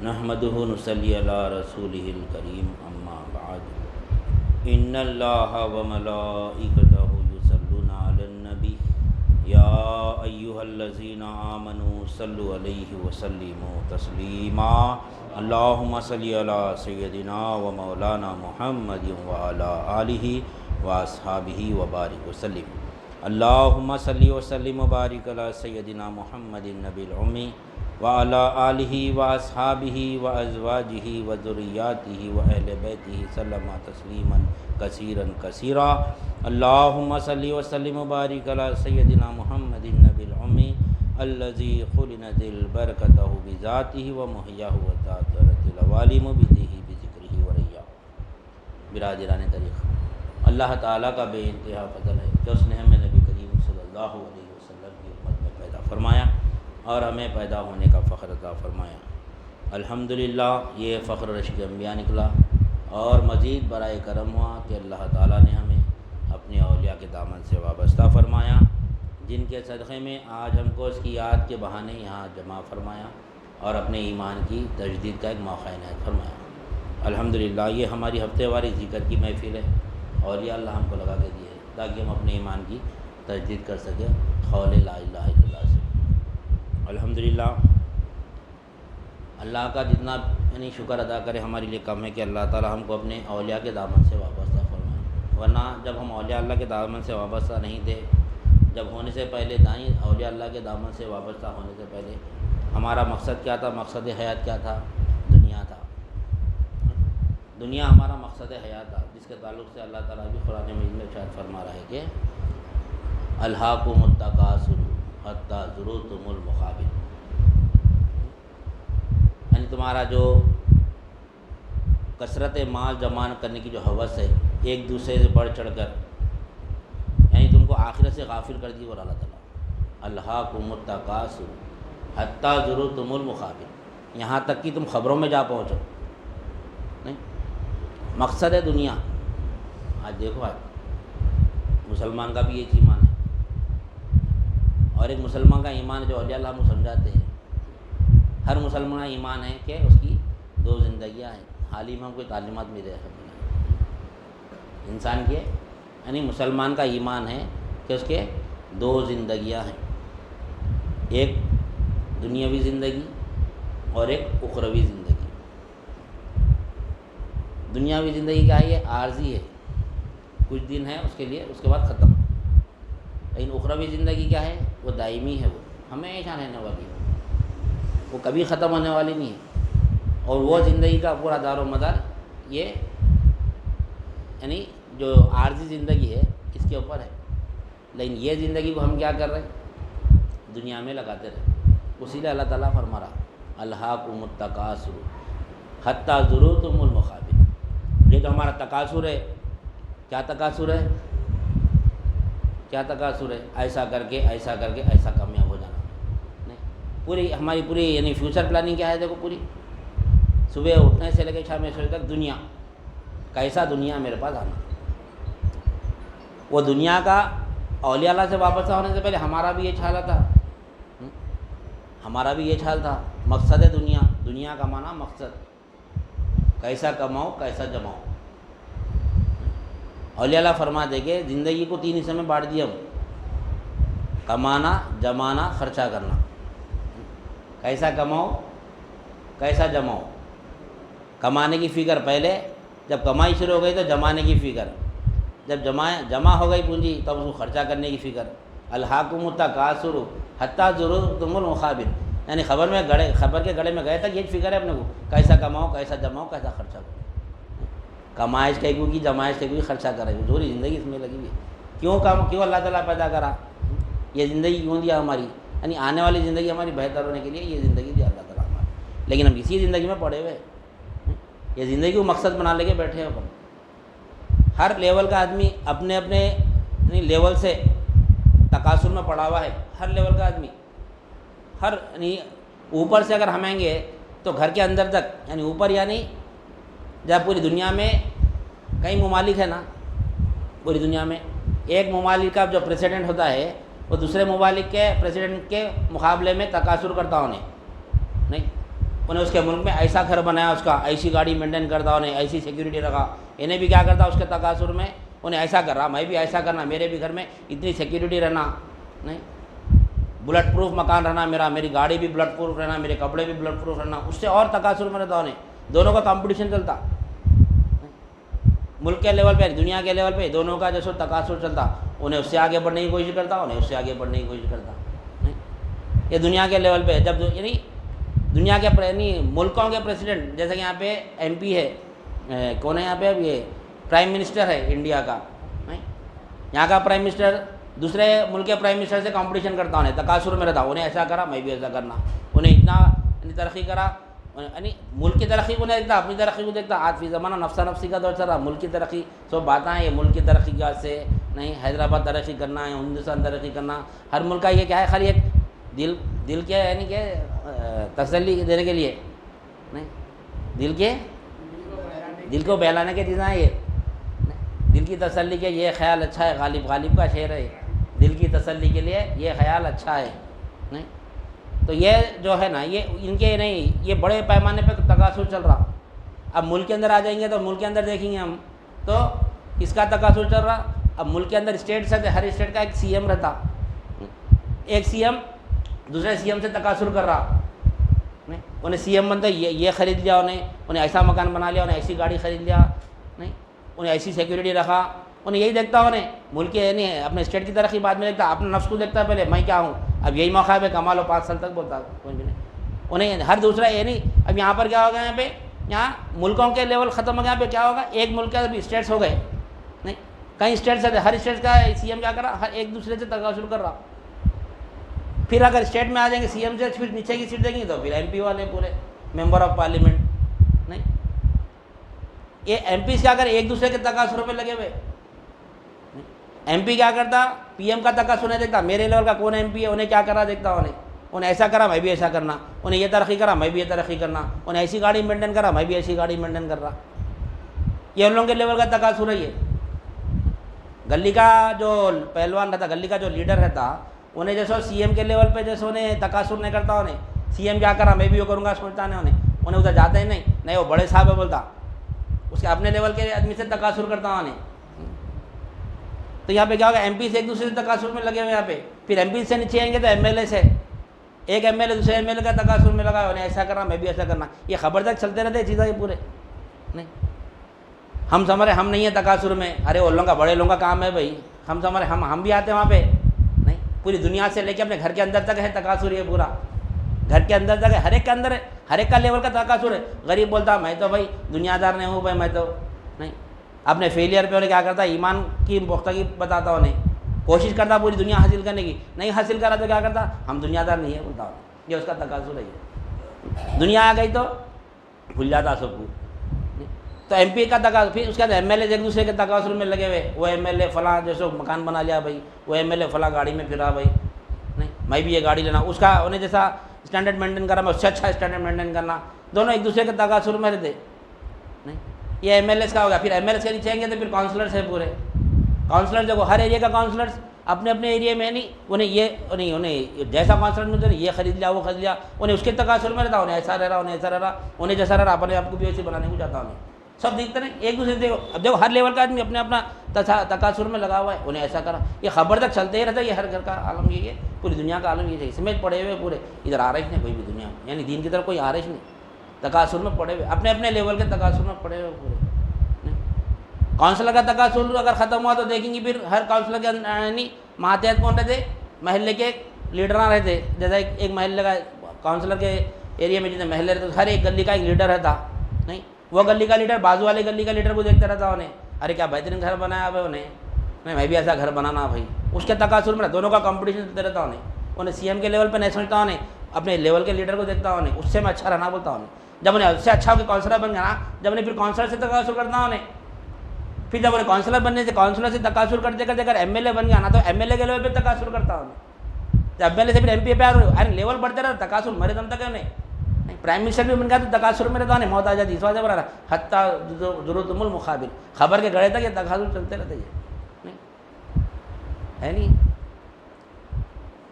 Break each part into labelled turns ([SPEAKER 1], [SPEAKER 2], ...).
[SPEAKER 1] نحمدہ نصلی علی رسولہ الکریم اما بعد ان اللہ وملائکتہ یصلون علی النبی یا ایہا الذین آمنوا صلوا علیہ وسلموا تسلیما اللہم صلی علی سیدنا و مولانا محمد وعلی آلہ واصحابہ وبارک وسلم اللہم صلی وسلم وبارک علی سیدنا محمد النبی الأمی وعلی آلہ واصحابہ وازواجہ وذریاتہ واہل بیتہ سلم تسلیما کثیرا کثیرا اللہم صلی وسلم وبارک علی سیدنا محمد النبی الأمی الذی خلنت البرکتہ بذاتہ ومحیاہ وتعطرت العوالم بدہ بذکرہ وریا۔ برادران طریقہ، اللہ تعالیٰ کا بے انتہا فضل ہے کہ اس نے ہمیں نبی کریم صلی اللہ علیہ وسلم کی امت میں پیدا فرمایا اور ہمیں پیدا ہونے کا فخر عطا فرمایا۔ الحمدللہ یہ فخر رشید انبیاء نکلا، اور مزید برائے کرم ہوا کہ اللہ تعالیٰ نے ہمیں اپنے اولیاء کے دامن سے وابستہ فرمایا، جن کے صدقے میں آج ہم کو اس کی یاد کے بہانے یہاں جمع فرمایا اور اپنے ایمان کی تجدید کا ایک موقع عنایت فرمایا۔ الحمدللہ یہ ہماری ہفتے واری ذکر کی محفل ہے، اور یہ اللہ ہم کو لگا کے دیے تاکہ ہم اپنے ایمان کی تجدید کر سکیں قول لا الہ الا اللہ سے۔ الحمدللہ اللہ کا جتنا شکر ادا کرے ہمارے لیے کم ہے کہ اللہ تعالی ہم کو اپنے اولیاء کے دامن سے وابستہ فرمائے، ورنہ جب ہم اولیاء اللہ کے دامن سے وابستہ نہیں تھے، جب ہونے سے پہلے دائیں اولیاء اللہ کے دامن سے وابستہ ہونے سے پہلے ہمارا مقصد کیا تھا؟ مقصد حیات کیا تھا؟ دنیا تھا۔ دنیا ہمارا مقصد حیات تھا، جس کے تعلق سے اللہ تعالیٰ بھی قرآن مجید میں ارشاد فرما رہا ہے کہ الہاکم التکاثر حتی زرتم المقابر، یعنی تمہارا جو کثرت مال جمع کرنے کی جو ہوس ہے ایک دوسرے سے بڑھ چڑھ کر، یعنی تم کو آخرت سے غافل کر دی، اور اللہ تعالیٰ الہاکم التکاثر حتی زرتم المقابر، یہاں تک کہ تم خبروں میں جا پہنچو۔ نہیں، مقصد ہے دنیا۔ آج دیکھو، آج مسلمان کا بھی یہ ایمان ہے، اور ایک مسلمان کا ایمان جو اولیاء اللہ ہم سمجھاتے ہیں، ہر مسلمان کا ایمان ہے کہ اس کی دو زندگیاں ہیں۔ حال ہی میں ہم کوئی تعلیمات ملے ہیں انسان کے، یعنی مسلمان کا ایمان ہے کہ اس کے دو زندگیاں ہیں، ایک دنیاوی زندگی اور ایک اخروی زندگی۔ دنیاوی زندگی کیا ہے؟ یہ عارضی ہے، کچھ دن ہے اس کے لیے، اس کے بعد ختم۔ لیکن اخروی زندگی کیا ہے؟ وہ دائمی ہے، وہ ہمیشہ رہنے والی ہے، وہ کبھی ختم ہونے والی نہیں ہے۔ اور وہ زندگی کا پورا دار و مدار یہ یعنی جو عارضی زندگی ہے اس کے اوپر ہے۔ لیکن یہ زندگی کو ہم کیا کر رہے ہیں؟ دنیا میں لگاتے رہے۔ اسی لیے اللہ تعالیٰ فرما رہا الہاکم التکاثر حتی زرتم المقابر، یہ جو ہمارا تکاثر ہے، کیا تکاثر ہے؟ کیا تکاثر ہے؟ ایسا کر کے ایسا کر کے ایسا کامیاب ہو جانا۔ نہیں، پوری ہماری پوری یعنی فیوچر پلاننگ کیا ہے؟ دیکھو، پوری صبح اٹھنے سے لے کے شام سونے تک دنیا، کیسا دنیا میرے پاس آنا۔ وہ دنیا کا اولیاء اللہ سے وابستہ ہونے سے پہلے ہمارا بھی یہ چھالا تھا، ہمارا بھی یہ چھال تھا۔ مقصد ہے دنیا، دنیا کا معنی مقصد، کیسا کماؤ کیسا جماؤ۔ اولیاء اللہ فرما دے کہ زندگی کو تین حصے میں بانٹ دیا ہم، کمانا، جمانا، خرچہ کرنا۔ کیسا کماؤ کیسا جماؤ۔ کمانے کی فکر پہلے، جب کمائی شروع ہو گئی تو جمانے کی فکر، جب جمع ہو گئی پونجی تب اس کو خرچہ کرنے کی فکر۔ الہاکم التکاثر حتی زرتم المقابر، یعنی خبر کے گڑے میں گئے تک یہ فکر ہے اپنے کو، کیسا کماؤ کیسا جماؤ کیسا خرچہ کرو۔ کمائش کہیں کی جمائش کہیں کی خرچہ کرے، پوری زندگی اس میں لگی ہوئی ہے۔ کیوں اللہ تعالیٰ پیدا کرا؟ یہ زندگی کیوں دیا ہماری؟ یعنی آنے والی زندگی ہماری بہتر ہونے کے لیے یہ زندگی دیا اللہ تعالیٰ ہماری۔ لیکن ہم اسی زندگی میں پڑے ہوئے، یہ زندگی کو مقصد بنا لے کے بیٹھے ہیں اپن۔ ہر لیول کا آدمی اپنے اپنے لیول سے تکاثر میں پڑا ہوا ہے، ہر لیول کا آدمی، ہر یعنی اوپر سے اگر ہم آئیں گے تو گھر کے اندر تک، یعنی اوپر یعنی جب پوری دنیا میں کئی ممالک ہیں نا، پوری دنیا میں ایک ممالک کا جو پریسیڈنٹ ہوتا ہے وہ دوسرے ممالک کے پریسیڈنٹ کے مقابلے میں تکاثر کرتا ہونے نہیں، انہیں اس کے ملک میں ایسا گھر بنایا، اس کا ایسی گاڑی مینٹین کرتا، انہیں ایسی سیکیورٹی رکھا، انہیں بھی کیا کرتا اس کے تقاصر میں انہیں ایسا کر رہا، میں بھی ایسا کرنا، میرے بھی گھر میں اتنی سیکیورٹی رہنا، نہیں بلٹ پروف مکان رہنا میرا، میری گاڑی بھی بلٹ پروف رہنا، میرے کپڑے بھی بلٹ پروف رہنا، اس سے اور تقاصر میں رہتا، انہیں دونوں کا کمپٹیشن چلتا، ملک کے لیول پہ دنیا کے لیول پہ دونوں کا جیسے تقاصر چلتا، انہیں اس سے آگے بڑھنے کی کوشش کرتا، انہیں اس سے آگے بڑھنے کی کوشش کرتا، یہ دنیا کے لیول پہ جب یعنی دنیا کے یعنی ملکوں کے پریسیڈنٹ، جیسے کہ یہاں پہ ایم پی ہے، کون ہے یہاں پہ اب یہ پرائم منسٹر ہے انڈیا کا، یہاں کا پرائم منسٹر دوسرے ملک کے پرائم منسٹر سے کمپٹیشن کرتا، انہیں تقاصر میں رہتا، انہیں ایسا کرا میں بھی ایسا کرنا، انہیں اتنا ترقی کرا، یعنی ملک کی ترقی کو نہیں دیکھتا، اپنی ترقی کو دیکھتا، آج فی زمانہ نفسا نفسی کا دور چل رہا، ملک کی ترقی سب باتیں ہیں، یہ ملک کی ترقی کا سے نہیں، حیدرآباد ترقی کرنا ہے، ہندوستان ترقی کرنا، ہر ملک کا یہ کیا ہے، خالی ایک دل کے یعنی کہ تسلی دینے کے لیے نہیں، دل کو بہلانے کے چیزیں ہیں، یہ دل کی تسلی کے یہ خیال اچھا ہے، غالب کا شعر ہے، دل کی تسلی کے لیے یہ خیال اچھا ہے، نہیں تو یہ جو ہے نا یہ ان کے نہیں، یہ بڑے پیمانے پہ تقاصر چل رہا۔ اب ملک کے اندر آ جائیں گے تو ملک کے اندر دیکھیں گے ہم تو کس کا تقاصر چل رہا، اب ملک کے اندر اسٹیٹس ہے، ہر اسٹیٹ کا ایک سی ایم رہتا، ایک سی ایم دوسرے سی ایم سے تقاصر کر رہا، نہیں انہیں سی ایم بنتا یہ خرید لیا، انہیں ایسا مکان بنا لیا، انہیں ایسی گاڑی خرید لیا، نہیں انہیں ایسی سیکیورٹی رکھا، انہیں یہی دیکھتا، انہیں ملک کے نہیں اپنے اسٹیٹ کی ترقی بعد میں دیکھتا، اپنے نفس کو دیکھتا ہے پہلے میں کیا ہوں، اب یہی موقع ہے کما لو 5 سال تک بولتا کوئی بھی نہیں، انہیں ہر دوسرا یہ نہیں۔ اب یہاں پر کیا ہوگا، یہاں پہ یہاں ملکوں کے لیول ختم ہو گیا، یہاں پہ کیا ہوگا، ایک ملک کے ابھی اسٹیٹس ہو گئے، نہیں کئی اسٹیٹس ہے، ہر اسٹیٹ کا سی ایم کیا کر رہا، ہر ایک دوسرے سے تقاصر کر رہا، پھر اگر اسٹیٹ میں آ جائیں گے سی ایم سے پھر نیچے کی سیٹ دیں گے تو پھر ایم پی والے پورے ممبر آف پارلیمنٹ، نہیں یہ ایم پی کیا کر ایک دوسرے کے تقاصروں پہ لگے ہوئے، ایم پی کیا کرتا پی ایم کا تقاصر نہیں دیکھتا، میرے لیول کا کون ایم پی ہے، انہیں کیا کرا دیکھتا، انہیں ایسا کرا میں بھی ایسا کرنا، انہیں یہ ترقی کرا میں بھی یہ ترقی کرنا، انہیں ایسی گاڑی مینٹین کرا میں بھی ایسی گاڑی مینٹین کر رہا، یہ ان لوگوں کے لیول کا تقاصر ہے۔ یہ گلی کا جو پہلوان رہتا، گلی کا جو لیڈر رہتا، انہیں جیسے سی ایم کے لیول پہ جیسے انہیں تقاصر نہیں کرتا، انہیں سی ایم کیا کرا میں بھی وہ کروں گا سوچتا نہیں، انہیں ادھر جاتا ہی نہیں وہ بڑے صاحب ہے بولتا، اس کے اپنے لیول کے آدمی سے تقاصر کرتا انہیں، تو یہاں پہ کیا ہوگا، ایم پی سے ایک دوسرے سے تقاصر میں لگے ہوئے، یہاں پہ پھر ایم پی سے نیچے آئیں گے تو ایم ایل اے سے، ایک ایم ایل اے دوسرے ایم ایل اے کا تقاصر میں لگا، انہیں ایسا کرنا میں بھی ایسا کرنا، یہ خبر تک چلتے رہتے ہیں چیزیں یہ پورے، نہیں ہم سمجھ رہے ہم نہیں ہیں تقاصر میں، ارے وہ لوگوں کا بڑے لوگوں کا کام ہے بھائی، ہم سمجھ رہے ہم بھی آتے ہیں وہاں پہ، نہیں پوری دنیا سے لے کے اپنے گھر کے اندر تک ہے تقاصر، یہ پورا گھر کے اندر تک ہے، ہر ایک کے اندر ہے، ہر ایک کا لیول کا تقاصر ہے۔ غریب بولتا میں تو بھائی دنیا دار نہیں ہوں بھائی، میں تو نہیں، اپنے فیلئر پہ انہیں کیا کرتا، ایمان کی پختگی بتاتا، انہیں کوشش کرتا پوری دنیا حاصل کرنے کی، نہیں حاصل کرا تو کیا کرتا، ہم دنیا دار نہیں ہے بولتا، یہ اس کا تقاصر ہے، دنیا آ گئی تو بھول جاتا سب کو، تو ایم پی کا تقاصر، پھر اس کے بعد ایم ایل اے ایک دوسرے کے تقاصر میں لگے ہوئے، وہ ایم ایل اے فلاں جیسے مکان بنا لیا بھائی، وہ ایم ایل اے فلاں گاڑی میں پھرا بھائی، نہیں میں بھی یہ گاڑی لینا، اس کا انہیں جیسا اسٹینڈرڈ مینٹین کرنا میں اس سے اچھا اسٹینڈرڈ مینٹین کرنا، دونوں ایک دوسرے کے تقاصر میں رہتے، نہیں یہ ایم ایل ایس کا ہوگا، پھر ایم ایل ایس کے نیچے آئیں گے تو پھر کاؤنسلرس ہے پورے، کاؤنسلر دیکھو ہر ایریا کا کاؤنسلرس اپنے اپنے ایریا میں نہیں، انہیں جیسا کاؤنسلر ملتا یہ خرید لیا وہ خرید لیا، انہیں اس کے تقاصر میں رہتا، انہیں ایسا رہ رہا، انہیں ایسا رہ رہا، انہیں جیسا رہ رہا اپنے آپ کو بھی ایسے بنانے کو جاتا، انہیں سب دیکھتے ہیں ایک دوسرے دیکھو، اب دیکھو ہر لیول کا آدمی اپنے اپنا تقاصر میں لگا ہوا ہے، انہیں ایسا کرا، یہ خبر تک چلتے ہی رہتا ہے، یہ ہر گھر کا عالم یہ ہے، پوری دنیا کا عالم یہ ہے، اس میں پڑے ہوئے پورے ادھر آ رہے نہیں کوئی بھی دنیا میں، یعنی دین کی طرف کوئی آ رہے نہیں، تقاصر میں پڑے ہوئے اپنے اپنے لیول کے تقاصر میں پڑے ہوئے پورے۔ کونسلر کا تقاصر اگر ختم ہوا تو دیکھیں گے پھر ہر کونسلر کے یعنی ماتحت کون رہتے، محلے کے لیڈراں رہتے، جیسا ایک محلے کا کونسلر کے ایریا میں جتنے محلے رہتے ہر ایک گلی کا ایک لیڈر رہتا، نہیں وہ گلی کا لیڈر بازو والے گلی کا لیڈر کو دیکھتا رہتا، انہیں ارے کیا بہترین گھر بنایا بھائی، انہیں نہیں میں بھی ایسا گھر بنانا بھائی، اس کے تقاصر میں دونوں کا کمپٹیشن دیتے رہتا، انہیں سی ایم کے لیول پہ نہیں سمجھتا، انہیں اپنے لیول کے لیڈر کو دیکھتا، انہیں اس سے میں اچھا رہنا بولتا، انہیں جب انہیں اس سے اچھا ہو کے کونسلر بن گیا نا، جب انہیں پھر کونسلر سے تقاصر کرتا، انہیں پھر جب انہیں کونسلر بننے سے کونسلر سے تقاصر کرتے کرتے اگر ایم ایل اے بن گیا نا تو ایم ایل اے کے لیول پہ تقاصر کرتا، انہیں جب ایم ایل اے سے پھر ایم پی پہ ارے لیول بڑھتے رہتا، تقاصر مرے دم تک ہے، انہیں پرائم منسٹر بھی بن گیا تو تقاصر میں رہتا، موت آ جاتی، اس وجہ سے حتیٰ ضرورت المقابل خبر کے گڑے تک یہ تقاصر چلتے رہتے نہیں ہے نہیں۔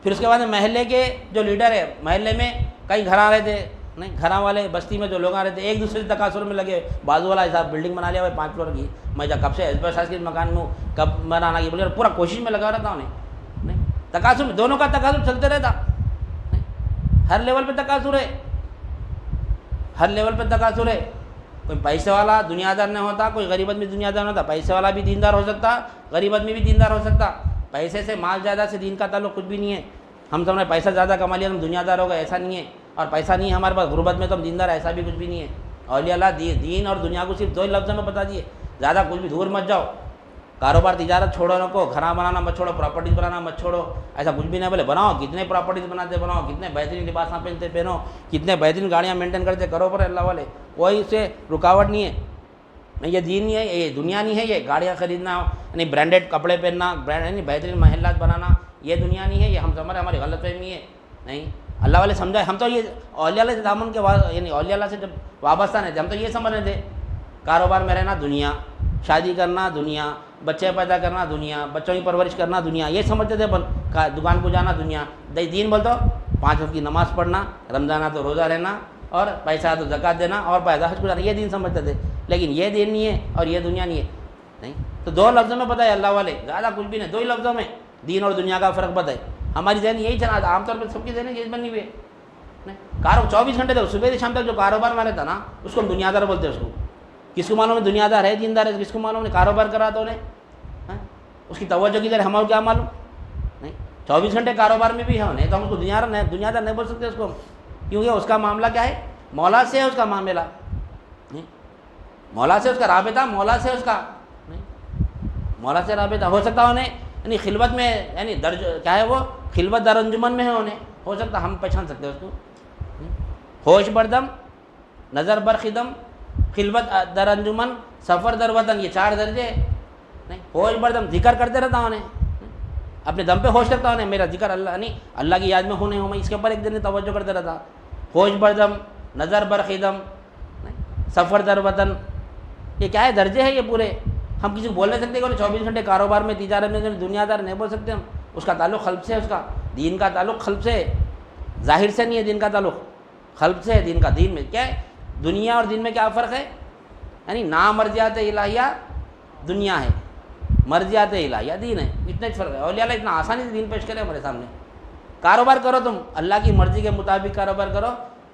[SPEAKER 1] پھر اس کے بعد محلے کے جو لیڈر ہے، محلے میں کئی گھر آ رہے تھے، نہیں گھر والے بستی میں جو لوگ آ رہے تھے ایک دوسرے سے تقاصر میں لگے، بازو والا صاحب بلڈنگ بنا لیا ہوئے 5 فلور کی، میں جب کب سے ایس کے مکان میں ہوں، کب بنانا کی بولے پورا کوشش میں لگا رہتا انہیں، نہیں تقاصر میں دونوں کا تقاصر چلتے رہتا، ہر لیول پہ تقاصر ہے، ہر لیول پہ تقاصر ہے. کوئی پیسے والا دنیا دار نہیں ہوتا، کوئی غریب آدمی دنیا دار نہیں ہوتا. پیسے والا بھی دیندار ہو سکتا، غریب آدمی بھی دیندار ہو سکتا. پیسے سے مال زیادہ سے دین کا تعلق کچھ بھی نہیں ہے. ہم سب نے پیسہ زیادہ کما لیا ہم دنیا دار ہو گئے، ایسا نہیں ہے. اور پیسہ نہیں ہے ہمارے پاس غربت میں تو ہم دیندار، ایسا بھی کچھ بھی نہیں ہے. اولیاء اللہ دین اور دنیا کو صرف 2 لفظوں میں بتا دیے، زیادہ کچھ بھی دور مت جاؤ. کاروبار تجارت چھوڑو نہ کو، گھر بنانا مت چھوڑو، پراپرٹیز بنانا مت چھوڑو، ایسا کچھ بھی نہیں. بولے بناؤ، کتنے پراپرٹیز بناتے بناؤ، کتنے بہترین لباس پہنتے پہنو، کتنے بہترین گاڑیاں مینٹین کرتے کرو پر اللہ والے، کوئی اس سے رکاوٹ نہیں ہے. یہ دین نہیں ہے، یہ دنیا نہیں ہے. یہ گاڑیاں خریدنا یعنی برانڈیڈ کپڑے پہننا، یعنی بہترین محلات بنانا، یہ دنیا نہیں ہے. یہ ہم سمجھ ہماری غلط فہمی ہے. نہیں اللہ والے سمجھائے. ہم تو یہ اولیاء اللہ سے دامن کے یعنی اولیاء اللہ سے جب وابستہ نہیں تھے، ہم تو یہ سمجھ رہے تھے کاروبار میں رہنا دنیا، شادی کرنا دنیا، بچے پیدا کرنا دنیا، بچوں کی پرورش کرنا دنیا، یہ سمجھتے تھے. دکان کو جانا دنیا. دین بول تو 5 وقت کی نماز پڑھنا، رمضان تو روزہ رہنا، اور پیسہ تو زکوٰۃ دینا، اور پیسہ حج کو جانا، یہ دین سمجھتے تھے. لیکن یہ دین نہیں ہے اور یہ دنیا نہیں ہے. نہیں تو 2 لفظوں میں بتائے اللہ والے، زیادہ کچھ بھی نہیں. 2 ہی لفظوں میں دین اور دنیا کا فرق بتائے. ہماری ذہن یہی چلا، عام طور پہ سب کی ذہن یہی بنی ہوئی ہے. نہیں 24 گھنٹے تک صبح سے شام تک جو کاروبار میں رہتا نا، اس کو ہم دنیا دار بولتے ہیں. اس کو کس کو معلوم ہے دنیا دار ہے دیندار ہے، کس کو معلوم ہے کاروبار کرا تو انہیں اس کی توجہ کی طرح ہمارا کیا معلوم. نہیں 24 گھنٹے کاروبار میں بھی ہے تو ہم اس کو دنیا دار نہیں بول سکتے اس کو، کیونکہ اس کا معاملہ کیا ہے، مولا سے ہے اس کا معاملہ. مولا سے اس کا رابطہ، مولا سے اس کا مولا سے رابطہ ہو سکتا انہیں یعنی خلوت میں، یعنی درج کیا ہے وہ خلوت در انجمن میں ہے انہیں، ہو سکتا ہم پہچان سکتے ہیں اس کو. ہوش بردم، نظر برخدم، خلوت در انجمن، سفر در وطن، یہ 4 درجے. نہیں ہوش بردم ذکر کرتے رہتا ہوں انہیں، اپنے دم پہ ہوش رکھتا ہوں، میرا ذکر اللہ نہیں اللہ کی یاد میں ہوں نہیں ہوں میں، اس کے اوپر ایک دن توجہ کرتے رہتا. ہوش بردم، نظر برخدم، سفر در وطن، یہ کیا ہے درجے ہیں یہ پورے. ہم کسی کو بول نہیں سکتے کہ 24 گھنٹے کاروبار میں تجارت میں دنیا دار نہیں بول سکتے ہم. اس کا تعلق قلب سے ہے، اس کا دین کا تعلق قلب سے ہے، ظاہر سے نہیں ہے. دین کا تعلق قلب سے ہے. دین کا دین میں کیا ہے، دنیا اور دین میں کیا فرق ہے، یعنی مرضیات الہیہ دنیا ہے، مرضیات الہیہ دین ہے. اتنا فرق ہے. اولیاء اللہ اتنا آسانی سے دین پیش کرے ہمارے سامنے. کاروبار کرو تم اللہ کی مرضی کے مطابق کاروبار کرو،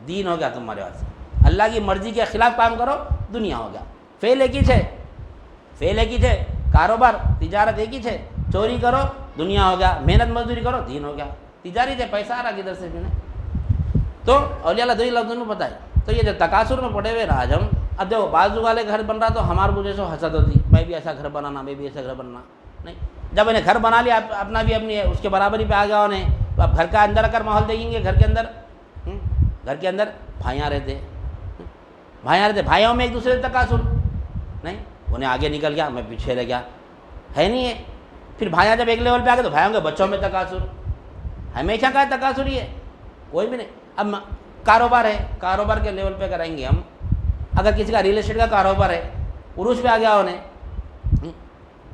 [SPEAKER 1] دین ہو گیا تمہارے پاس. اللہ کی مرضی کے خلاف کام کرو، دنیا ہو گیا. فعل ایک ہی ہے، کاروبار تجارت ایک ہی ہے. چوری کرو دنیا ہو گیا، محنت مزدوری کرو دین ہو گیا. تجاری سے پیسہ آ رہا کدھر سے بھی نہیں. تو اولیاء اللہ 2 ہی لفظوں میں بتائے. تو یہ جو تکاثر میں پڑے ہوئے راج ہم اب دیکھو بازو والے گھر بن رہا تو ہمارے کو جیسے حسد ہوتی، میں بھی ایسا گھر بنانا، میں بھی ایسا گھر بننا. نہیں جب انہیں گھر بنا لیا اپنا بھی اپنی اس کے برابری پہ آ گیا انہیں، تو اب گھر کا اندر کر ماحول دیکھیں گے. گھر کے اندر بھائیاں رہتے، بھائیوں میں ایک دوسرے سے تکاثر. نہیں انہیں آگے نکل گیا میں پیچھے رہ گیا، ہے نہیں ہے. پھر بھائیاں جب ایک لیول پہ آ گئے تو بھائیوں کے بچوں میں تکاثر. ہمیشہ کا تکاثر ہی ہے، کوئی بھی نہیں. اب کاروبار ہے، کاروبار کے لیول پہ کریں گے ہم. اگر کسی کا ریئل اسٹیٹ کا کاروبار ہے، عروج پہ آ گیا انہیں،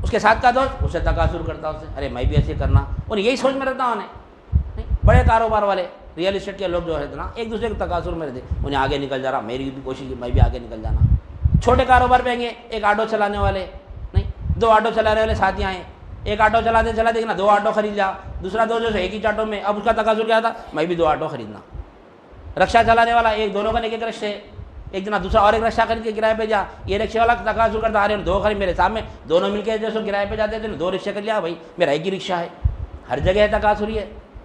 [SPEAKER 1] اس کے ساتھ کا دوست اس سے تکاثر کرتا اسے، ارے میں بھی ایسے کرنا. انہیں یہی سوچ میں رہتا انہیں. بڑے کاروبار والے ریئل اسٹیٹ کے لوگ جو ہے نا ایک دوسرے کے تکاثر میں رہتے، انہیں آگے نکل جا رہا، میری بھی کوشش میں بھی آگے نکل جانا. چھوٹے کاروبار پہ آئیں گے، ایک آٹو چلانے والے نہیں 2 آٹو چلانے والے ساتھی آئیں، ایک آٹو چلاتے دیکھنا 2 آٹو خرید جا، دوسرا دو جو ایک ہی آٹو میں. اب اس کا تقاضر کیا تھا، میں بھی 2 آٹو خریدنا. رکشہ چلانے والا ایک دونوں کا ایک رکشے، ایک دن دوسرا اور ایک رکشہ خرید کے کرائے پہ جا. یہ رکشے والا تقاضر کرتا ارے 2 خرید میرے سامنے دونوں مل کے جیسے کرائے پہ جاتے تھے 2 رکشے کر لیا بھائی میرا ایک ہی رکشہ ہے. ہر جگہ ہے تقاضر. یہ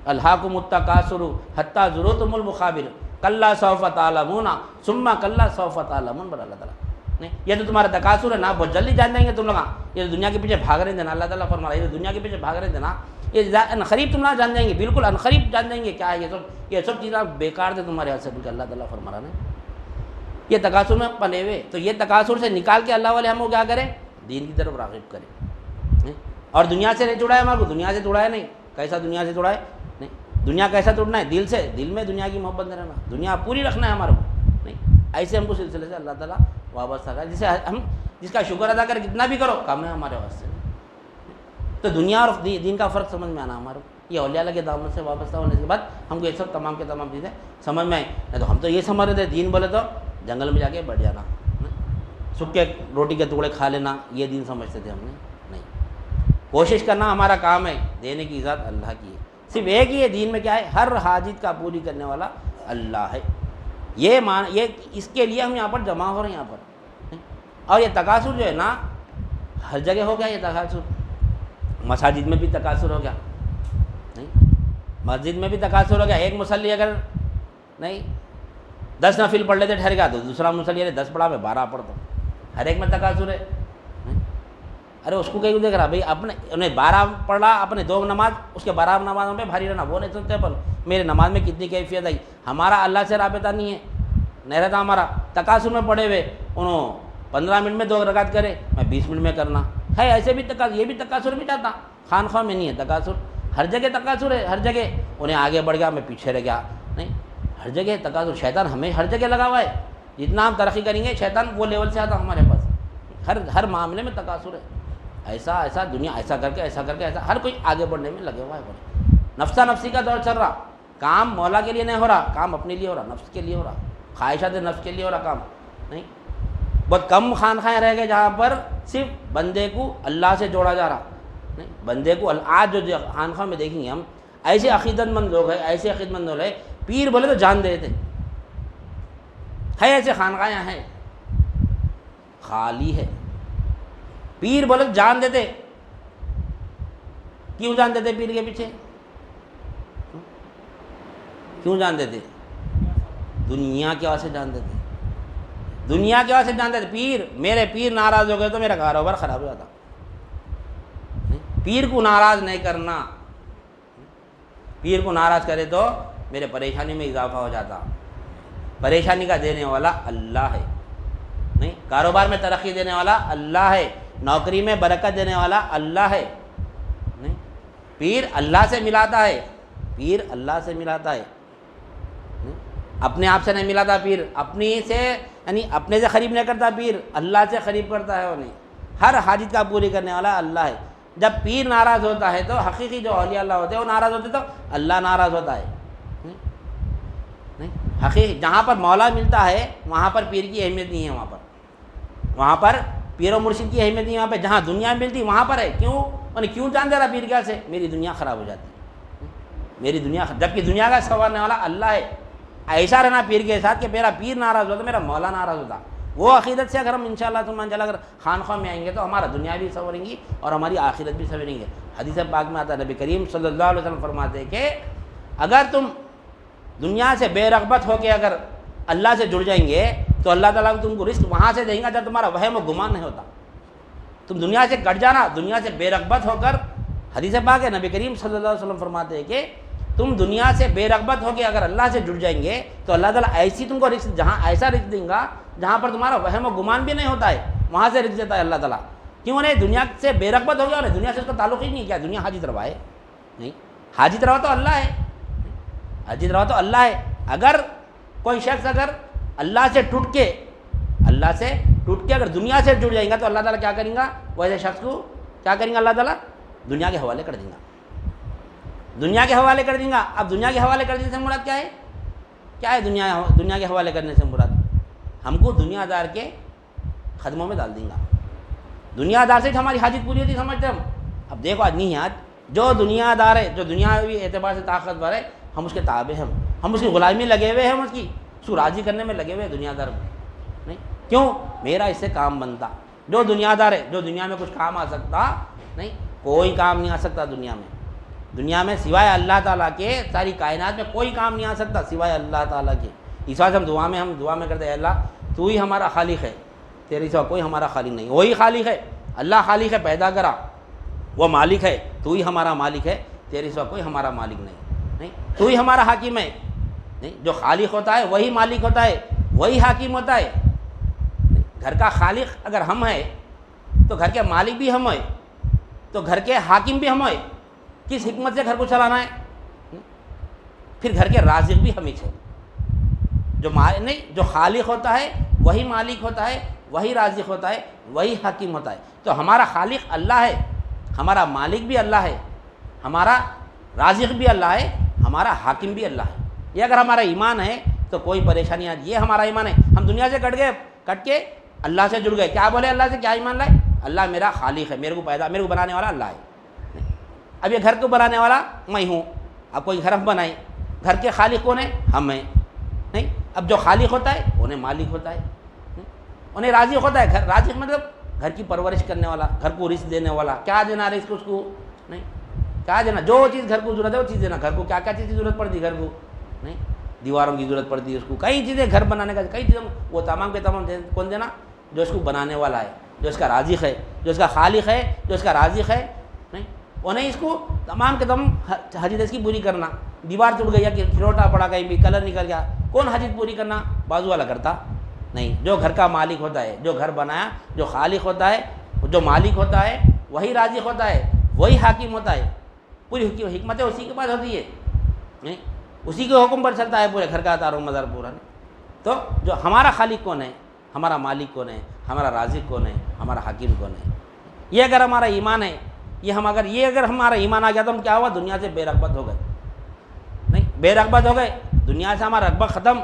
[SPEAKER 1] الہاکم التکاثر حتی زرتم المقابر کلا سوف تعلمون ثم کلا سوف تعلمون. بڑا اللہ تعالیٰ نہیں یہ تو تمہارا تقاصر ہے نا، بہت جلدی جان جائیں گے تم لوگ. یہ تو دنیا کے پیچھے بھاگ رہے تھے نا، اللہ تعالیٰ فرما رہا ہے یہ تو دنیا کے پیچھے بھاگ رہے تھے نا، یہ انقریب تم نہ جان جائیں گے، بالکل انقریب جان جائیں گے. کیا ہے یہ سب چیزیں بیکار تھے تمہارے ہاتھ سے، بلکہ اللہ تعالیٰ فرما رہا ہے یہ تقاصر میں پلے ہوئے. تو یہ تقاصر سے نکال کے اللہ والے ہم کو کیا کریں، دین کی طرف راغب کریں. اور دنیا سے نہیں جڑا ہے، ہمارے کو دنیا سے جڑا ہے نہیں. کیسا دنیا سے جڑا ہے نہیں، دنیا کیسا توڑنا ہے، دل سے، دل میں دنیا کی محبت نہیں رہنا، دنیا پوری رکھنا ہے ہمارے کو نہیں. ایسے ہم کو سلسلے سے اللہ تعالیٰ وابستہ ہے، جسے ہم جس کا شکر ادا کر کتنا بھی کرو کم ہے ہمارے واسطے. تو دنیا اور دین کا فرق سمجھ میں آنا ہمارے کو. یہ اولیاء اللہ کے دامن سے وابستہ ہونے کے بعد ہم کو یہ سب تمام کے تمام چیزیں سمجھ میں آئیں. نہیں تو ہم تو یہ سمجھ رہے تھے دین بولے تو جنگل میں جا کے بیٹھ جانا, سکے روٹی کے ٹکڑے کھا لینا, یہ دین سمجھتے تھے ہم نے. نہیں, کوشش کرنا ہمارا کام ہے, دینے کی ذات اللہ کی ہے. صرف ایک ہی ہے دین میں کیا ہے, ہر حاجت کا پوری کرنے والا اللہ ہے. یہ اس کے لیے ہم یہاں پر جمع ہو رہے ہیں یہاں پر. اور یہ تکاثر جو ہے نا ہر جگہ ہو گیا. یہ تکاثر مساجد میں بھی تکاثر ہو گیا, نہیں مسجد میں بھی تکاثر ہو گیا. ایک مصلی اگر نہیں 10 نفل پڑھ لیتے ٹھہر گیا تو دوسرا مصلی 10 پڑھا میں 12 پڑھتا. ہر ایک میں تکاثر ہے. ارے اس کو کہیں دیکھ رہا بھائی اپنے انہیں 12 پڑھا اپنے 2 نماز, اس کے 12 نمازوں پہ بھاری رہنا, وہ نہیں سنتے پر میرے نماز میں کتنی کیفیت آئی. ہمارا اللہ سے رابطہ نہیں ہے, نہیں رہتا ہمارا. تکاثر میں پڑھے ہوئے انہوں 15 منٹ میں 2 رکعت کرے, میں 20 منٹ میں کرنا ہے. ایسے بھی تکاثر, یہ بھی تکاثر بھی چاہتا. خانخواہ میں نہیں ہے تکاثر, ہر جگہ تکاثر ہے. ہر جگہ انہیں آگے بڑھ گیا میں پیچھے رہ گیا. نہیں, ہر جگہ تکاثر. شیطان ہمیں ہر جگہ لگا ہوا ہے. جتنا ہم ترقی کریں گے شیطان وہ لیول سے آتا ہمارے پاس. ہر معاملے میں تکاثر ہے. ایسا دنیا ایسا کر کے ایسا ہر کوئی آگے بڑھنے میں لگے ہوا ہے. نفسا نفسی کا دور چل رہا. کام مولا کے لیے نہیں ہو رہا, کام اپنے لیے ہو رہا, نفس کے لیے ہو رہا, خواہشات نفس کے لیے ہو رہا کام. نہیں, بہت کم خانخواہیں رہ گئے جہاں پر صرف بندے کو اللہ سے جوڑا جا رہا. نہیں, بندے کو آج جو خانخواہ میں دیکھیں گے ہم, ایسے عقیدت مند لوگ ہیں, ایسے عقیدت مند لوگ ہیں, پیر بولے تو جان دے دیتے ہے. ایسے خانخواہیں ہیں خالی ہے, پیر بولے تو جان دیتے. کیوں جان دیتے پیر کے پیچھے؟ کیوں جان دیتے؟ دنیا کی وجہ سے جان دیتے. دنیا کی وجہ سے جان دیتے. پیر میرے پیر ناراض ہو گئے تو میرا کاروبار خراب ہو جاتا. پیر کو ناراض نہیں کرنا. پیر کو ناراض کرے تو میرے پریشانی میں اضافہ ہو جاتا. پریشانی کا دینے والا اللہ ہے. نہیں, کاروبار میں ترقی دینے والا اللہ ہے, نوکری میں برکت دینے والا اللہ ہے. نہیں, پیر اللہ سے ملاتا ہے. پیر اللہ سے ملاتا ہے, اپنے آپ سے نہیں ملاتا. پیر اپنی سے یعنی اپنے سے قریب نہیں کرتا, پیر اللہ سے قریب کرتا ہے. انہیں ہر حاجت کا پوری کرنے والا اللہ ہے. جب پیر ناراض ہوتا ہے تو حقیقی جو اولیاء اللہ ہوتے ہیں وہ ناراض ہوتے تو اللہ ناراض ہوتا ہے. نہیں, حقیقی جہاں پر مولا ملتا ہے وہاں پر پیر کی اہمیت نہیں ہے. وہاں پر پیر و مرشد کی اہمیت نہیں. وہاں پہ جہاں دنیا ملتی وہاں پر ہے. کیوں جان دے رہا پیر کیا سے؟ میری دنیا خراب ہو جاتی. میری دنیا, جبکہ دنیا کا سنوارنے والا اللہ ہے. ایسا رہنا پیر کے ساتھ کہ میرا پیر ناراض ہوتا, میرا مولا ناراض ہوتا. وہ عقیدت سے اگر ہم انشاءاللہ اگر خانخواہ میں آئیں گے تو ہمارا دنیا بھی سنوریں گی اور ہماری آخرت بھی سنوریں گے. حدیث پاک میں آتا ہے, نبی کریم صلی اللہ علیہ وسلم فرماتے ہیں کہ اگر تم دنیا سے بے رغبت ہو کے اگر اللہ سے جڑ جائیں گے تو اللہ تعالیٰ تم کو رزق وہاں سے دیں گا جب تمہارا وہم و گمان نہیں ہوتا. تم دنیا سے کٹ جانا, دنیا سے بے رغبت ہو کر. حدیث پاک ہے, نبی کریم صلی اللہ علیہ وسلم فرماتے ہیں کہ تم دنیا سے بے رغبت ہو کے اگر اللہ سے جڑ جائیں گے تو اللہ تعالیٰ ایسی تم کو رزق, جہاں ایسا رزق دیں گا جہاں پر تمہارا وہم و گمان بھی نہیں ہوتا ہے, وہاں سے رزق دیتا ہے اللہ تعالیٰ. کیوں نہیں, دنیا سے بے رغبت ہو گیا, انہیں دنیا سے اس کا تعلق ہی نہیں. کیا دنیا حاجت روا ہے؟ نہیں, حاجت روا تو اللہ ہے. حاجت روا تو اللہ ہے. اگر کوئی شخص اگر اللہ سے ٹوٹ کے اگر دنیا سے جڑ جائیں گا تو اللہ تعالیٰ کیا کریں گا, ویسے شخص کو کیا کریں گا اللہ تعالیٰ؟ دنیا کے حوالے کر دیں گا. دنیا کے حوالے کر دیں گا. اب دنیا کے حوالے کر دینے سے مراد کیا ہے؟ کیا ہے دنیا کے حوالے کرنے سے مراد؟ ہم کو دنیا دار کے قدموں میں ڈال دیں گا. دنیا دار سے ہماری حاجت پوری ہوتی سمجھتے ہم. اب دیکھو آج نہیں ہے, آج جو دنیا دار ہے, جو دنیاوی اعتبار سے طاقتور ہے, ہم اس کے تابع ہیں. ہم اس کی غلامی لگے ہوئے ہیں, ہم اس کو راضی کرنے میں لگے ہوئے ہیں دنیا دار میں. نہیں, کیوں؟ میرا اس سے کام بنتا. جو دنیا دار ہے, جو دنیا میں کچھ کام آ سکتا نہیں, کوئی کام نہیں آ سکتا دنیا میں. دنیا میں سوائے اللہ تعالیٰ کے ساری کائنات میں کوئی کام نہیں آ سکتا سوائے اللہ تعالیٰ کے. اس وجہ سے ہم دعا میں کرتے ہیں, اللہ تو ہی ہمارا خالق ہے, تیرے سوا کوئی ہمارا خالق نہیں. وہی خالق ہے, اللہ خالق ہے, پیدا کرا, وہ مالک ہے, تو ہی ہمارا مالک ہے, تیرے سوا کوئی ہمارا مالک نہیں. تو ہی ہمارا حاکم ہے. نہیں, جو خالق ہوتا ہے وہی مالک ہوتا ہے, وہی حاکم ہوتا ہے. گھر کا خالق اگر ہم ہیں تو گھر کے مالک بھی ہم ہیں, تو گھر کے حاکم بھی ہم ہیں. کس حکمت سے گھر کو چلانا ہے؟ پھر گھر کے رازق بھی ہم ہی ہیں. جو خالق ہوتا ہے وہی مالک ہوتا ہے, وہی رازق ہوتا ہے, وہی حکیم ہوتا ہے. تو ہمارا خالق اللہ ہے, ہمارا مالک بھی اللہ ہے, ہمارا رازق بھی اللہ ہے، ہمارا حاکم بھی اللہ ہے۔ یہ اگر ہمارا ایمان ہے تو کوئی پریشانی آج، یہ ہمارا ایمان ہے۔ ہم دنیا سے کٹ کے اللہ سے جڑ گئے، کیا بولے اللہ سے، کیا ایمان لائے؟ اللہ میرا خالق ہے، میرے کو بنانے والا اللہ ہے۔ اب یہ گھر کو بنانے والا میں ہوں، اب کوئی گھر ہم بنائیں، گھر کے خالق کون ہے؟ ہم ہیں، نہیں؟ اب جو خالق ہوتا ہے انہیں مالک ہوتا ہے، انہیں رازق ہوتا ہے۔ رازق مطلب گھر کی پرورش کرنے والا، گھر کو رزق دینے والا۔ کیا دینا رزق اس کو؟ نہیں، کیا دینا؟ جو چیز گھر کو ضرورت ہے وہ چیز دینا۔ گھر کو کیا کیا چیز کی ضرورت پڑتی ہے؟ گھر کو نہیں، دیواروں کی ضرورت پڑتی ہے اس کو، کئی چیزیں گھر بنانے کا، کئی چیزیں وہ تمام کے تمام کون دینا؟ جو اس کو بنانے والا ہے، جو اس کا رازق ہے، جو اس کا خالق ہے، جو اس کا رازق ہے، نہیں؟ انہیں اس کو تمام کے تمام حاجت اس کی پوری کرنا۔ دیوار ٹوٹ گئی یا کہ کھروٹا پڑا، کہیں بھی کلر نکل گیا، کون حاجت پوری کرنا؟ بازو والا کرتا نہیں۔ جو گھر کا مالک ہوتا ہے، جو گھر بنایا، جو خالق ہوتا ہے، جو مالک ہوتا ہے، وہی رازق ہوتا ہے، وہی حاکم ہوتا ہے۔ پوری حکمتیں اسی کے پاس ہوتی ہے، نہیں؟ اسی کے حکم پر چلتا ہے پورے گھر کا دار و مدار پورا۔ تو جو ہمارا خالق کون ہے، ہمارا مالک کون ہے، ہمارا رازق کون ہے، ہمارا حاکم کون ہے، یہ اگر ہمارا ایمان ہے، یہ اگر ہمارا ایمان آ گیا تو ہم کیا ہوا؟ دنیا سے بے رغبت ہو گئے، نہیں؟ بے رغبت ہو گئے، دنیا سے ہمارا رغبت ختم۔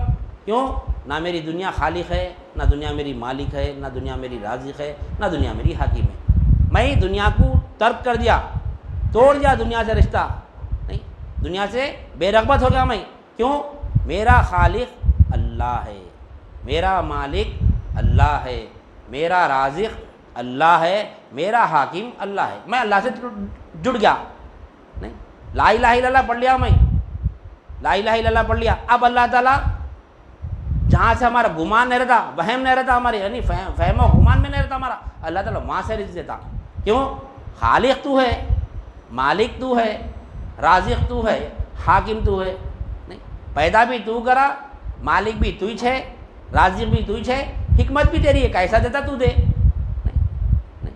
[SPEAKER 1] کیوں؟ نہ میری دنیا خالق ہے، نہ دنیا میری مالک ہے، نہ دنیا میری رازق ہے، نہ دنیا میری حاکم ہے۔ میں دنیا کو ترک کر دیا، توڑ دیا دنیا سے رشتہ، نہیں؟ دنیا سے بے رغبت ہو گیا میں۔ کیوں؟ میرا خالق اللہ ہے، میرا مالک اللہ ہے، میرا رازق اللہ ہے، میرا حاکم اللہ ہے۔ میں اللہ سے جڑ گیا، نہیں؟ لا الہ الا اللہ پڑھ لیا، میں لا الہ الا اللہ پڑھ لیا۔ اب اللہ تعالیٰ جہاں سے ہمارا گمان نہیں رہتا، وہم نہیں رہتا ہمارے، یعنی فہم و گمان میں نہیں رہتا ہمارا، اللہ تعالیٰ وہاں سے رزق دیتا۔ کیوں؟ خالق تو ہے، مالک تو ہے، رازق تو ہے، حاکم تو ہے، نہیں؟ پیدا بھی تو کرا، مالک بھی تو ہی ہے، رازق بھی تو ہی ہے، حکمت بھی تیری ہے، کیسا دیتا تو دے، نہیں؟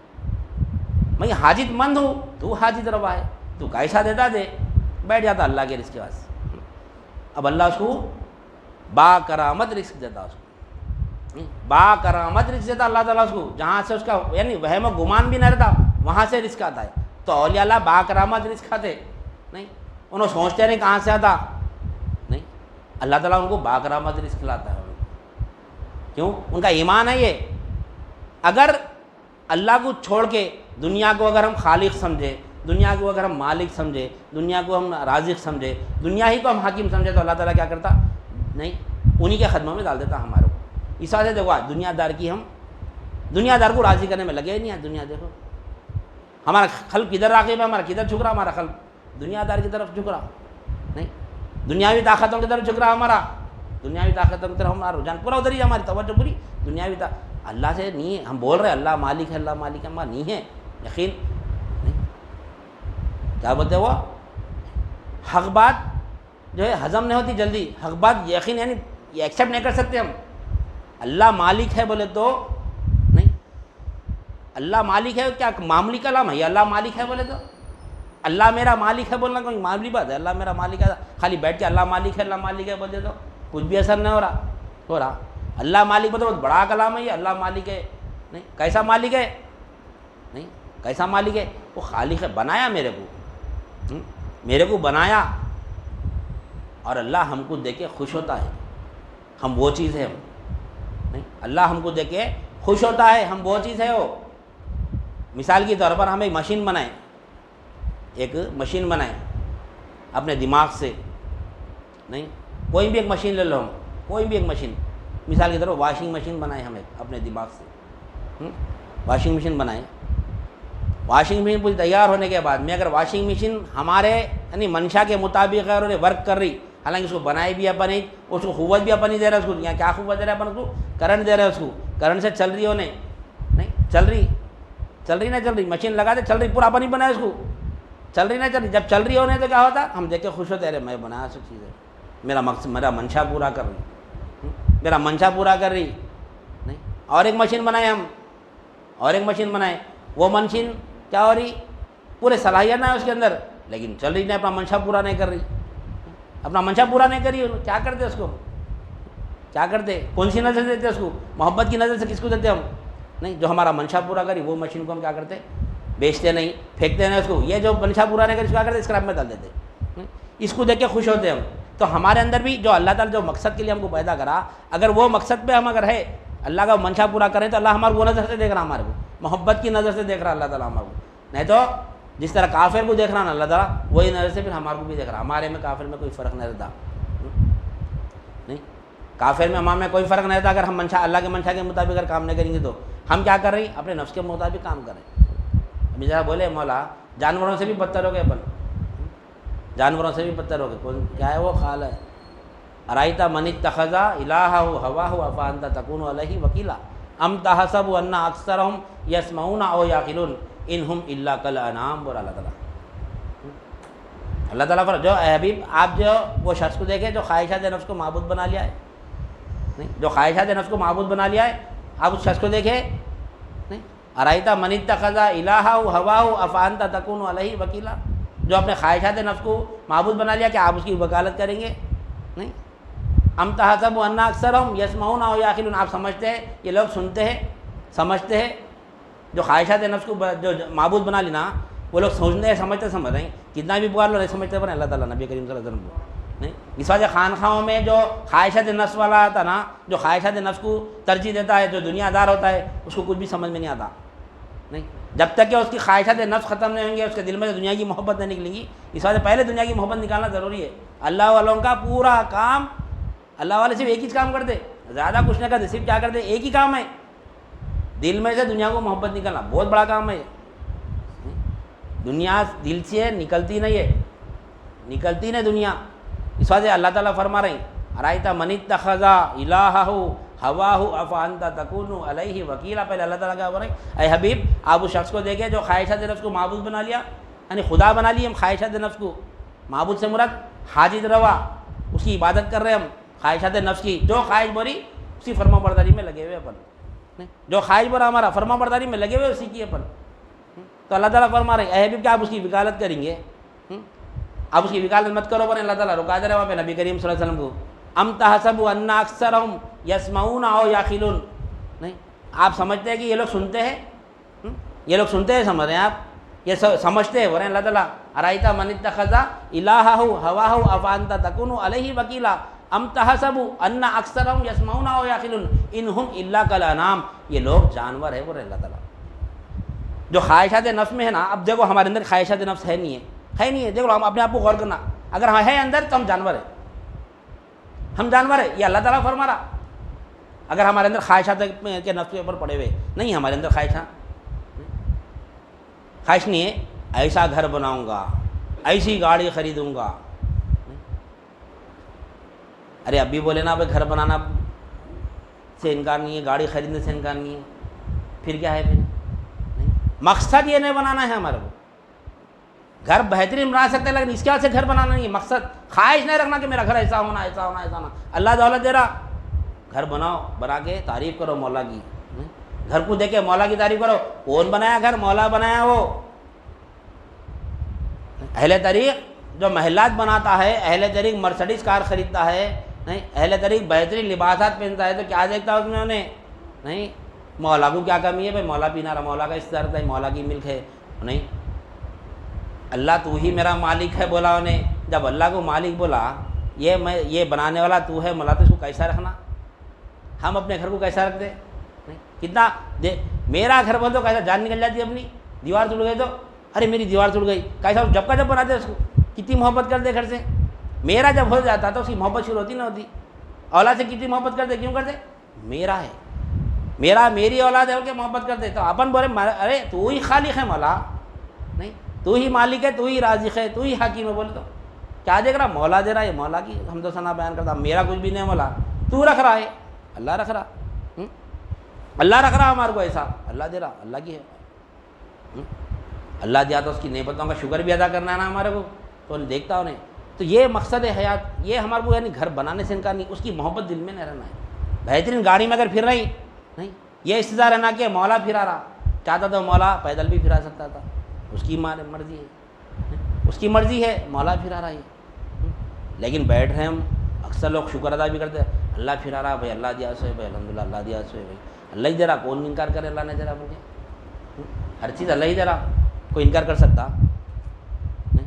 [SPEAKER 1] میں حاجت مند ہوں، تو حاجت روا ہے، تو کیسا دیتا دے، بیٹھ جاتا اللہ کے رزق کے پاس۔ اب اللہ اس کو با کرامت رزق دیتا، اس کو با کرامت رزق دیتا اللہ تعالیٰ اس کو، جہاں سے اس کا یعنی وہم و گمان بھی نہیں رہتا، وہاں سے رزق آتا ہے۔ تو اولیاء اللہ با کرامت رزق کھاتے، نہیں؟ انہوں سوچتے نہیں کہاں سے آتا، نہیں؟ اللہ تعالیٰ ان کو با کرامت رزق کھلاتا ہے۔ کیوں؟ ان کا ایمان ہے یہ۔ اگر اللہ کو چھوڑ کے دنیا کو اگر ہم خالق سمجھے، دنیا کو اگر ہم مالک سمجھے، دنیا کو ہم رازق سمجھے، دنیا ہی کو ہم حاکم سمجھے، تو اللہ تعالیٰ کیا کرتا؟ نہیں، انہی کے خدموں میں ڈال دیتا ہمارے کو۔ اس وجہ سے دیکھو دنیا دار کی ہم دنیا دار کو راضی کرنے میں لگے ہی نہیں ہے۔ دنیا دیکھو ہمارا قلب کدھر راغب ہے، ہمارا کدھر جھک رہا، ہمارا قلب دنیا دار کی طرف جھک رہا، نہیں؟ دنیاوی طاقتوں کی طرف جھک رہا ہمارا، دنیاوی طاقتوں کی طرف ہمارا رجحان پورا ادھر ہی، ہماری توجہ پوری دنیاوی اللہ سے نہیں ہے۔ ہم بول رہے ہیں اللہ مالک ہے، اللہ مالک ہے، ہمارا نہیں ہے یقین، نہیں؟ کیا بولتے وہ حق بات جو ہے ہضم نہیں ہوتی جلدی، حق بات یقین یعنی یہ ایکسیپٹ نہیں کر سکتے ہم۔ اللہ مالک ہے بولے تو نہیں، اللہ مالک ہے کیا معمولی کلام ہے یہ؟ اللہ مالک ہے بولے تو اللہ میرا مالک ہے بولنا کوئی معمولی بات ہے؟ اللہ میرا مالک ہے خالی بیٹھ کے اللہ مالک ہے، اللہ مالک ہے بولتے تو کچھ بھی اثر نہیں ہو رہا۔ اللہ مالک بولتے بہت بڑا کلام ہے یہ، اللہ مالک ہے، نہیں؟ کیسا مالک ہے؟ نہیں، کیسا مالک ہے؟ وہ خالق ہے، بنایا میرے کو بنایا، اور اللہ ہم کو دیکھ کے خوش ہوتا ہے، ہم وہ چیز ہے، نہیں؟ اللہ ہم کو دیکھ کے خوش ہوتا ہے، ہم وہ چیز ہے۔ وہ مثال کے طور پر ہم ایک مشین بنائیں اپنے دماغ سے، نہیں؟ کوئی بھی ایک مشین لے لو، ہم کوئی بھی ایک مشین، مثال کے طور پر واشنگ مشین بنائیں ہم ایک اپنے دماغ سے، واشنگ مشین بنائیں۔ واشنگ مشین پوری تیار ہونے کے بعد میں اگر واشنگ مشین ہمارے یعنی منشا کے مطابق اگر انہیں ورک کر رہی، حالانکہ اس کو بنائی بھی اپن ہی، اس کو قوت بھی اپن ہی دے رہا ہے، اس کو یہاں کیا قوت دے رہا ہے اپن اس کو؟ کرنٹ دے رہا ہے، اس کو کرنٹ سے چل رہی ہونے، نہیں چل رہی مشین لگا دے، چل رہی، پورا اپن ہی بنایا اس کو، چل رہی، جب چل رہی ہونے تو کیا ہوتا؟ ہم دیکھ کے خوش ہوتے، ارے میں بنایا سب چیزیں، میرا مقصد میرا منشا پورا کر رہی، نہیں؟ اور ایک مشین بنائے وہ مشین کیا ہو رہی؟ پورے صلاحیت نہ ہے اس کے اندر، لیکن چل رہی نہیں، اپنا منشا پورا نہیں کر رہی، کیا کرتے اس کو؟ کیا کرتے؟ کون سی نظر دیتے اس کو؟ محبت کی نظر سے کس کو دیتے ہم؟ نہیں، جو ہمارا منشا پورا کری وہ مشین کو ہم کیا کرتے؟ بیچتے نہیں، پھینکتے نہیں اس کو، یہ جو منشا پورا نہیں کری اس کو کیا کرتے؟ اسکریپ میں ڈال دیتے،
[SPEAKER 2] اس کو دیکھ کے خوش ہوتے ہم. تو ہمارے اندر بھی جو اللہ تعالیٰ جو مقصد کے لیے ہم کو پیدا کرا، اگر وہ مقصد پہ ہم اگر ہے اللہ کا منشا پورا کریں تو اللہ ہمارے وہ نظر سے دیکھ رہا، ہمارے کو محبت کی نظر سے دیکھ رہا اللہ تعالیٰ ہمارے کو. نہیں تو جس طرح کافر کو دیکھ رہا نا اللہ تعالیٰ، وہی نظر سے پھر ہمارے کو بھی دیکھ رہا. ہمارے میں کافر میں کوئی فرق نہیں رہتا. نہیں، کافر میں ہمارے میں کوئی فرق نہیں رہتا. اگر ہم منشا اللہ کے منشا کے مطابق اگر کام نہیں کریں گے تو ہم کیا کر رہے ہیں؟ اپنے نفس کے مطابق کام کر رہے ہیں. ابھی ذرا بولے مولا جانوروں سے بھی بدتر ہو گئے اپن، جانوروں سے بھی بدتر ہو گئے. کون کیا ہے وہ خال ہے؟ ارائیتا من اتخذ الہہ ہواہ افانت تکون علیہ وکیلا ام تحسب ان اکثرهم یسمعون او یعقلون انہم الا کالانعام. بولا اللہ تعالیٰ. اللہ تعالیٰ پر جو اے حبیب آپ جو وہ شخص کو دیکھیں جو خواہشات نفس کو معبود بنا لیا ہے، نہیں جو خواہشات نفس کو معبود بنا لیا ہے، آپ اس شخص کو دیکھیں. نہیں، ارائیتا من اتخذ الہہ ہواہ افانت تکون علیہ وکیلا، جو اپنے خواہشات نفس کو معبود بنا لیا کہ آپ اس کی وکالت کریں گے. نہیں، ام تحسب ان اکثرهم یسمعون او یعقلون، آپ سمجھتے ہیں یہ لوگ سنتے ہیں سمجھتے ہیں. جو خواہشات نفس کو جو معبود بنا لینا وہ لوگ سوچتے ہیں سمجھتے سمجھ رہے ہیں. کتنا بھی پکار لو نہیں سمجھتے پر اللہ تعالیٰ نبی کریم صلی اللہ علیہ وسلم کو. نہیں، اس وجہ خانخواہوں میں جو خواہشات نفس والا آتا نا، جو خواہشات نفس کو ترجیح دیتا ہے، جو دنیا دار ہوتا ہے، اس کو کچھ بھی سمجھ میں نہیں آتا. نہیں، جب تک کہ اس کی خواہشات نفس ختم نہیں ہوں گے، اس کے دل میں سے دنیا کی محبت نہیں نکلیں گی. اس وجہ پہلے دنیا کی محبت نکالنا ضروری ہے. اللہ والوں کا پورا کام، اللہ والے صرف ایک ہی کام کرتے، زیادہ کچھ نہ کرتے، صرف کیا کرتے؟ ایک ہی کام ہے، دل میں سے دنیا کو محبت نکالنا. بہت بڑا کام ہے. دنیا دل سے نکلتی نہیں ہے، نکلتی نہیں دنیا. اس وجہ اللہ تعالیٰ فرما رہے ہیں ارائیتا من اتخذ الہہ ہواہ افانت تکون علیہ وکیلا. پہلے اللہ تعالیٰ کیا بول رہے ہیں؟ اے حبیب آپ اس شخص کو دیکھیں جو خواہشات نفس کو معبود بنا لیا، یعنی خدا بنا لی ہم خواہشات نفس کو. معبود سے مراد حاجت روا، اس کی عبادت کر رہے ہم خواہشات نفس کی. جو خواہش بوری اسی فرما برداری میں لگے ہوئے اپن، جو خواہش بورا ہمارا فرما برداری میں لگے ہوئے اسی کی اپن. تو اللہ تعالیٰ فرما رہے ہیں اے حبیب کیا آپ اس کی وکالت کریں گے؟ آپ اس کی وکالت مت کرو. پر اللہ تعالیٰ رکا دے رہے وہاں پہ نبی کریم صلی اللہ علیہ وسلم کو. ام تحسب ان اکثرهم یسمعون او یعقلون، نہیں آپ سمجھتے ہیں کہ یہ لوگ سنتے ہیں، یہ لوگ سنتے ہیں سمجھ رہے ہیں آپ، یہ سمجھتے ہیں. بول رہے ہیں اللہ تعالیٰ ارائیتا من اتخذ الہہ ہواہ افانت تکون علیہ وکیلا ام تحسب ان اکثرهم یسمعون او یعقلون انہم الا کالانعام. یہ لوگ جانور ہے. بول رہے ہیں اللہ تعالیٰ. جو خواہشات نفس میں ہے نا، اب دیکھو ہمارے اندر خواہشات نفس ہے نہیں ہے. دیکھو ہم اپنے آپ کو غور کرنا، اگر ہم ہے اندر تو ہم جانور ہیں، ہم جانور ہیں. یہ اللہ تعالیٰ فرما رہا. اگر ہمارے اندر خواہشات کے نفس کے اوپر پڑے ہوئے نہیں، ہمارے اندر خواہش نہیں ہے ایسا گھر بناؤں گا، ایسی گاڑی خریدوں گا. ارے اب بھی بولے نا بھائی گھر بنانا سے انکار نہیں ہے، گاڑی خریدنے سے انکار نہیں ہے، پھر کیا ہے؟ پھر مقصد یہ نہیں بنانا ہے ہمارے کو. گھر بہترین بنا سکتے ہیں لیکن اس کے سے گھر بنانا نہیں ہے. مقصد خواہش نہیں رکھنا کہ میرا گھر ایسا ہونا ایسا ہونا ایسا ہونا. اللہ دولت دے رہا، گھر بناؤ، بنا کے تعریف کرو مولا کی. گھر کو دیکھ کے مولا کی تعریف کرو. کون بنایا گھر؟ مولا بنایا. وہ اہل طریق جو محلات بناتا ہے، اہل طریق مرسڈیز کار خریدتا ہے، نہیں اہل طریق بہترین لباسات پہنتا ہے تو کیا دیکھتا ہے اس میں؟ انہیں نہیں مولا کو کیا کمی ہے؟ بھائی مولا پینا رہا، مولا کا استعار ہے، مولا کی ملک ہے. نہیں، اللہ تو ہی میرا مالک ہے بولا انہیں. جب اللہ کو مالک بولا، یہ بنانے والا تو ہے مولا، تو اس کو کیسا رکھنا؟ ہم اپنے گھر کو کیسا رکھ دیں؟ کتنا میرا گھر بول دو کیسا جان نکل جاتی ہے اپنی. دیوار ٹوٹ گئی تو ارے میری دیوار ٹوٹ گئی، کیسا جب کا جب بناتے اس کو. کتنی محبت کرتے گھر سے. میرا جب ہو جاتا تو اس کی محبت شروع ہوتی نہ ہوتی. اولاد سے کتنی محبت کرتے، کیوں کرتے؟ میرا ہے، میری اولاد ہے کہ محبت کرتے. تو اپن بولے ارے تو ہی خالق ہے مولا، نہیں تو ہی مالک ہے، تو ہی رازق ہے، تو ہی حکیم ہے. بولے تو کیا دیکھ رہا؟ مولا دے رہا ہے، مولا کی حمد و ثنا بیان کرتا. میرا کچھ بھی نہیں مولا، تو رکھ رہا ہے. اللہ رکھ رہا، اللہ رکھ رہا ہمارے کو ایسا. اللہ دے رہا، اللہ کی ہے. اللہ دیا تو اس کی نعمتوں کا شکر بھی ادا کرنا ہے نا ہمارے کو. تو دیکھتا انہیں. تو یہ مقصد ہے حیات. یہ ہمارے کو یعنی گھر بنانے سے انکار نہیں، اس کی محبت دل میں نہیں رہنا ہے. بہترین گاڑی میں اگر پھر رہی نہیں، یہ استظار رہنا کہ مولا پھرا رہا. چاہتا تو مولا پیدل بھی پھرا سکتا تھا، اس کی مرضی ہے، اس کی مرضی ہے، مولا پھرا رہا ہے. لیکن بیٹھ رہے ہم، اکثر لوگ شکر ادا بھی کرتے ہیں اللہ پھرا رہا، بھائی اللہ دیا سو ہے، بھائی الحمدللہ اللہ دیا سو ہے، بھائی اللہ ہی دے رہا. کون انکار کرے اللہ نے دے رہا مجھے؟ ہر چیز اللہ ہی دے رہا، کوئی انکار کر سکتا نہیں.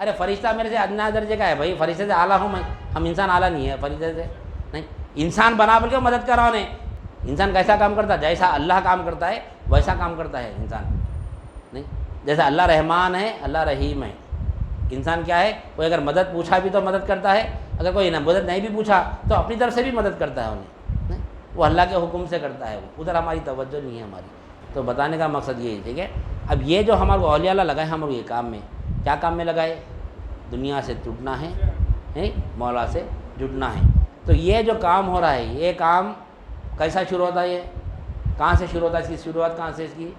[SPEAKER 2] ارے فرشتہ میرے سے ادنا درجے کا ہے بھائی، فرشتے سے اعلیٰ ہوں میں، ہم انسان اعلیٰ نہیں ہے فرشتے سے، نہیں، انسان بنا بول کے مدد کرا انہیں۔ انسان کیسا کام کرتا ہے؟ جیسا اللہ کام کرتا ہے ویسا کام کرتا ہے انسان، نہیں، جیسا اللہ رحمان ہے اللہ رحیم ہے۔ انسان کیا ہے، کوئی اگر مدد پوچھا بھی تو مدد کرتا ہے، اگر کوئی مدد نہیں بھی پوچھا تو اپنی طرف سے بھی مدد کرتا ہے انہیں، نہیں، وہ اللہ کے حکم سے کرتا ہے، وہ ادھر ہماری توجہ نہیں ہے ہماری۔ تو بتانے کا مقصد یہ ہے، ٹھیک ہے۔ اب یہ جو ہمارے اولیاء اللہ لگائے ہمارے یہ کام میں، کیا کام میں لگائے؟ دنیا سے ٹوٹنا ہے، مولا سے جڑنا ہے۔ تو یہ جو کام ہو رہا ہے، یہ کام کیسا شروع ہوتا ہے؟ یہ کہاں سے شروع ہوتا ہے؟ اس کی شروعات کہاں سے؟ اس کی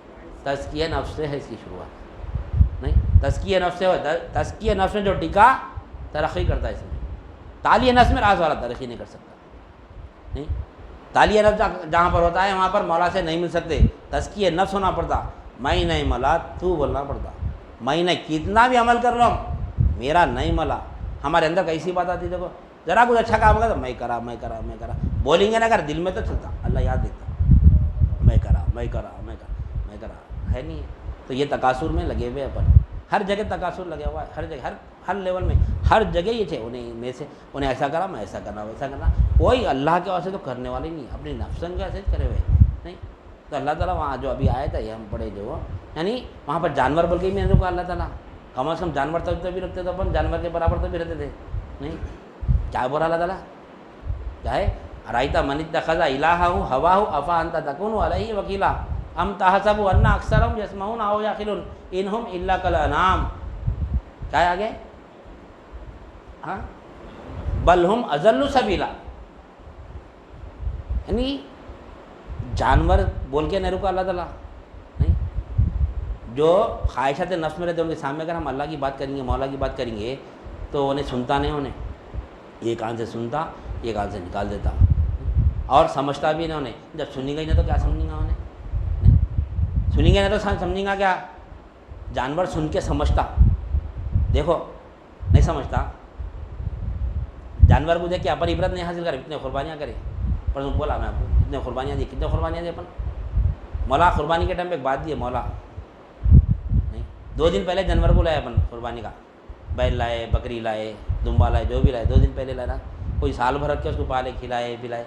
[SPEAKER 2] تزکیہ نفس سے ہے اس کی شروعات، نہیں، تزکیہ نفس سے ہے۔ تزکیہ نفس میں جو ٹکا ترقی کرتا ہے اس میں، تعلیہ نفس میں راز والا ترقی نہیں کر سکتا، نہیں، تعلیہ نفس جہاں پر ہوتا ہے وہاں پر مولا سے نہیں مل سکتے، تزکیہ نفس ہونا پڑتا، میں نہیں ملا تو بولنا پڑتا، میں نے کتنا بھی عمل کر لوں میرا نہیں ملا۔ ہمارے اندر کیسی بات آتی ہے؟ دیکھو ذرا کچھ اچھا کام ہوگا تو میں کرا بولیں گے نا، اگر دل میں تو چلتا، اللہ یاد دیتا، میں کرا ہے نہیں۔ تو یہ تکاثر میں لگے ہوئے اپن، ہر جگہ تکاثر لگا ہوا ہے، ہر جگہ، ہر لیول میں، ہر جگہ یہ تھے انہیں میں سے، انہیں ایسا کرا میں ایسا کرنا ویسا کرنا، کوئی اللہ کے واسطے تو کرنے والے نہیں، اپنے نفسن کے ایسے کرے ہوئے، نہیں۔ تو اللہ تعالیٰ وہاں جو ابھی آیا تھا یہ ہم پڑھے جو، یعنی وہاں پر جانور بول کے بھی میرے کو اللہ تعالیٰ کم از کم جانور تک تو بھی رکھتے، تو اپن جانور کے برابر تو بھی رہتے تھے، نہیں، کیا بولا اللہ تعالیٰ؟ کیا ہے؟ ارائیتا من اتخذ الہہ ہواہ افا انت تکون علیہ وکیلا ام تحسب ان اکثرهم یسمعون او یعقلون انہم الا کالانعام، کیا ہے آگے؟ ہاں، بل ہم اضل سبیلا، یعنی جانور بول کے نہیں رکا اللہ تعالیٰ، نہیں، جو خواہشات نفس میں رہتے ان کے سامنے اگر ہم اللہ کی بات کریں گے، مولا کی بات کریں گے تو انہیں سنتا نہیں، انہیں یہ کان سے سنتا یہ کان سے نکال دیتا، اور سمجھتا بھی نہیں انہیں، جب سنیں گا ہی نہیں تو کیا سمجھیں گا انہیں، نہیں، سنیں گے نہیں تو سمجھیں گا کیا؟ جانور سن کے سمجھتا، دیکھو نہیں سمجھتا، جانور کو دیکھ کے اپن عبرت نہیں حاصل کرے، اتنے قربانیاں کرے، پر بولا میں آپ کو اتنے قربانیاں دی، کتنے قربانیاں دی اپن؟ مولا قربانی کے ٹائم پہ ایک بات دی ہے مولا، نہیں، 2 دن پہلے جانور کو لائے اپن قربانی کا، بیل لائے، بکری لائے، دمبا لائے، جو بھی لائے 2 دن پہلے لانا، کوئی سال بھر رکھ کے اس کو پالے، کھلائے پلائے،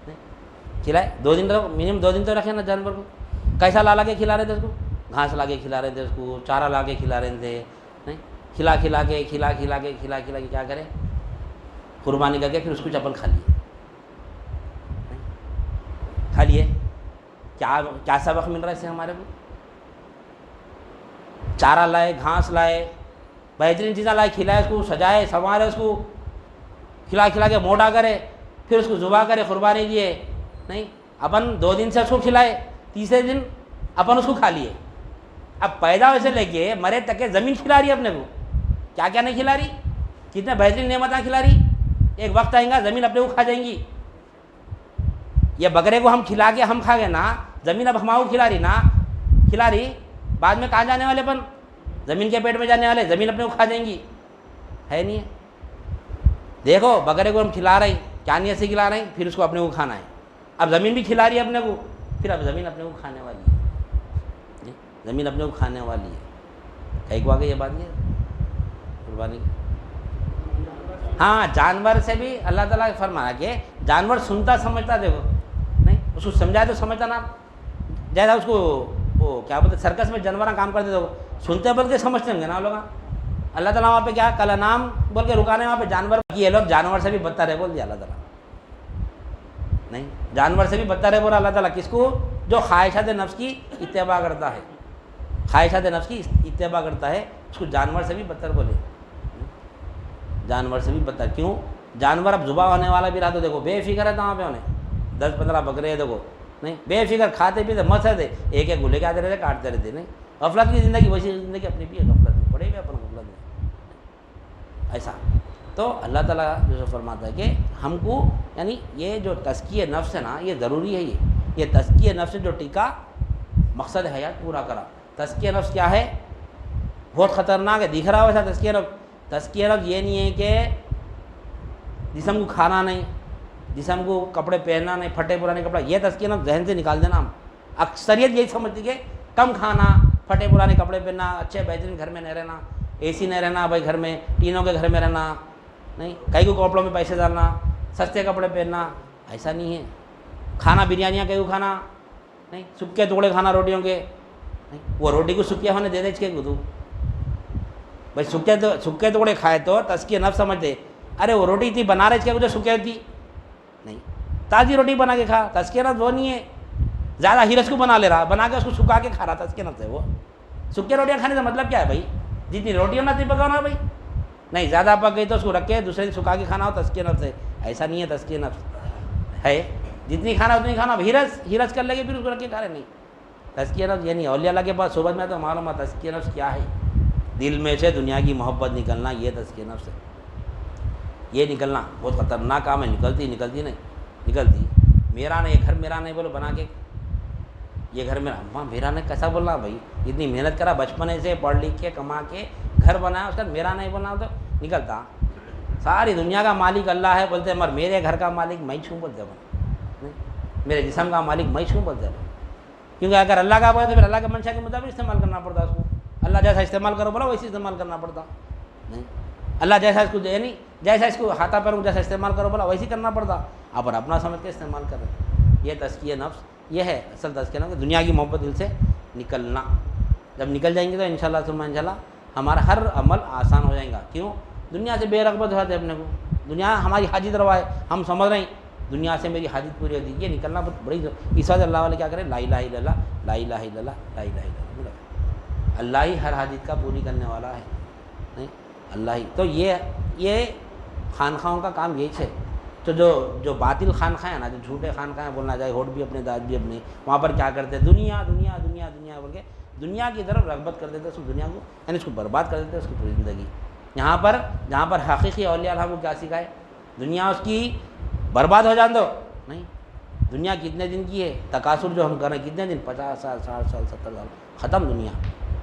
[SPEAKER 2] نہیں کھلائے، 2 دن منیمم 2 دن تو رکھے نا جانور کو، کیسا لا کے کھلا رہے تھے اس کو؟ گھاس لا کے کھلا رہے تھے اس کو، چارہ لا کے کھلا رہے تھے، نہیں، کھلا کے کیا کرے؟ قربانی کر کے پھر اس کو چپل کھا لیے، کیا سبق مل رہا ہے اس سے ہمارے کو؟ چارہ لائے، گھاس لائے، بہترین چیزیں لائے، کھلائے اس کو، سجائے سنوارے اس کو، کھلا کے موٹا کرے، پھر اس کو ذبح کرے، قربانی دیے، نہیں، اپن 2 دن سے اس کو کھلائے، تیسرے دن اپن اس کو کھا لیے۔ اب پیدا ویسے لے کے مرے تک کے زمین کھلا رہی ہے اپنے کو، کیا نہیں کھلا رہی؟ کتنے بہترین نعمتیں کھلا رہی، ایک وقت آئیں گا زمین اپنے کو کھا جائیں گی۔ یہ بکرے کو ہم کھلا کے ہم کھا گئے نا، زمین اب ہمارے کو کھلا رہی، بعد میں کہاں جانے والے اپن؟ زمین کے پیٹ میں جانے والے، زمین اپنے کو کھا جائیں گی، ہے نہیں ہے؟ دیکھو بکرے کو ہم کھلا رہے ہیں، کیا نیت سے کھلا رہے ہیں؟ پھر اس کو اپنے کو کھانا ہے، اب زمین بھی کھلا رہی ہے اپنے کو، پھر اب زمین اپنے کو کھانے والی ہے، زمین اپنے کو کھانے والی ہے، ایک واقعہ یہ بات نہیں ہے قربانی۔ ہاں، جانور سے بھی اللہ تعالیٰ فرمایا کہ جانور سنتا سمجھتا، دیکھو نہیں، اس کو سمجھائے تو سمجھتا نا، جیسا اس کو وہ کیا بولتے سرکس میں جانور کام کرتے تھے، سنتے بلکہ سمجھتے ہوں گے نا لوگ۔ اللہ تعالیٰ وہاں پہ کیا کلانعام بول کے رکانے، وہاں پہ جانور یہ لوگ جانور سے بھی بدتر ہے بول دیا اللہ تعالیٰ، نہیں، جانور سے بھی بدتر ہے بولا اللہ تعالیٰ، کس کو؟ جو خواہشات نفس کی اتباع کرتا ہے، خواہشات نفس کی اتباع کرتا ہے، اس کو جانور سے بھی بدتر بولے، جانور سے بھی بدتر۔ کیوں؟ جانور اب ذبح ہونے والا بھی رہا تو دیکھو بے فکر ہے، وہاں پہ انہیں 10-15 بکرے ہیں، دیکھو نہیں، بے فکر، کھاتے پیتے مست رہتے، ایک گلے کے آتے رہتے، کاٹتے رہتے، نہیں، غفلت کی زندگی، ویسی زندگی اپنی بھی ہے، غفلت میں پڑے ہوئے اپن، غفلت میں ایسا۔ تو اللہ تعالیٰ جو فرماتا ہے کہ ہم کو، یعنی یہ جو تزکیہ نفس ہے نا، یہ ضروری ہے، یہ تزکیہ نفس جو ٹکا مقصد حیات پورا کرا۔ تزکیہ نفس کیا ہے؟ بہت خطرناک ہے، دکھ رہا ہو ایسا تزکیہ نفس؟ تزکیہ نفس یہ نہیں ہے کہ جسم کو کھانا نہیں، جسم کو کپڑے پہننا نہیں، پھٹے پرانے کپڑے، یہ تزکیہ نفس ذہن سے نکال دینا۔ ہم اکثریت یہی سمجھتی کہ کم کھانا، پھٹے پرانے کپڑے پہننا، اچھے بہترین گھر میں نہیں رہنا، اے سی نہیں رہنا بھائی گھر میں، ٹینوں کے گھر میں رہنا، نہیں کئی کو کپڑوں میں پیسے ڈالنا، سستے کپڑے پہننا، ایسا نہیں ہے۔ کھانا بریانیاں کئی کو کھانا، نہیں سکے ٹکڑے کھانا روٹیوں کے، نہیں وہ روٹی کو سکے ہونے دے دے کے تو بھائی سکے ٹکڑے کھائے تو تزکیہ نفس سمجھتے، ارے وہ روٹی تھی بنا رہے اس کے جو سکے تھی، نہیں تازی روٹی بنا کے کھا، تزکیہ نفس وہ نہیں ہے۔ زیادہ ہیرس کو بنا لے رہا، بنا کے اس کو سکھا کے کھا رہا، تزکیہ نفس ہے وہ۔ سکے روٹیاں کھانے کا مطلب کیا ہے بھائی؟ جتنی روٹیاں نہ تھی پکانا بھائی، نہیں زیادہ پک گئی تو اس کو رکھ کے دوسرے دن سکھا کے کھانا ہو، تزکیہ نفس ہے۔ ایسا نہیں ہے، تزکیہ نفس ہے جتنی کھانا اتنی کھانا، ہیرس کر لے گے پھر اس کو رکھ کے کھا رہے، نہیں تزکیہ نفس یعنی اولیاء اللہ کے پاس صحبت میں تو معلوم ہے تزکیہ نفس کیا ہے، دل میں سے دنیا کی محبت نکلنا، یہ تزکیہ نفس ہے۔ یہ نکلنا بہت خطرناک کام ہے، نکلتی نہیں نکلتی۔ میرا نہیں، گھر میرا نہیں بولو بنا کے، یہ گھر میرا، ماں میرا نہیں کیسا بولنا بھائی؟ اتنی محنت کرا بچپنے سے، پڑھ لکھ کے کما کے گھر بنایا، اس کا میرا نہیں بولنا تو نکلتا۔ ساری دنیا کا مالک اللہ ہے بولتے ہیں، مگر میرے گھر کا مالک میں چھوں بولتے ہیں، میرے جسم کا مالک میں چھوں بولتے ہیں۔ کیونکہ اگر اللہ کا بولے تو پھر اللہ کے منشا کے مطابق استعمال کرنا پڑتا اس کو۔ اللہ جیسا استعمال کرو بولا ویسے استعمال کرنا پڑتا، نہیں اللہ جیسا اس کو نہیں جیسا اس کو ہاتھا پیروں جیسا استعمال کرو بولا ویسے کرنا پڑتا، آپ اپنا سمجھ کے استعمال کریں۔ یہ تزکیہ نفس یہ ہے اصل تزکیہ نفس، دنیا کی محبت دل سے نکلنا۔ جب نکل جائیں گے تو انشاءاللہ ثم انشاءاللہ ہمارا ہر عمل آسان ہو جائے گا۔ کیوں؟ دنیا سے بے رغبت ہو جاتے ہے اپنے کو، دنیا ہماری حاجت روا ہے، ہم سمجھ رہے ہیں دنیا سے میری حاجت پوری ہوتی ہے، یہ نکلنا بہت بڑی اس وجہ اللہ والے کیا کریں، لا الہ الا اللہ، لا الہ الا اللہ، لا الہ الا اللہ۔ اللہ ہی ہر حاجت کا پوری کرنے والا ہے، نہیں اللہ ہی۔ تو یہ خانخواہوں کا کام یہی ہے۔ تو جو باطل خانخواہ ہیں نا، جو جھوٹے خانخواہ بولنا چاہے، ہوٹ بھی اپنے دانت بھی اپنے، وہاں پر کیا کرتے ہیں، دنیا دنیا دنیا دنیا بول کے دنیا کی طرف رغبت کر دیتے، اس کو دنیا کو یعنی اس کو برباد کر دیتے اس کی پوری زندگی۔ جہاں پر حقیقی اولیاء اللہ کو کیا سکھائے، دنیا اس کی برباد ہو جان دو، نہیں دنیا کتنے دن کی ہے، تکاثر جو ہم کر رہے ہیں کتنے دن، 50 سال 60 سال 70 سال ختم دنیا۔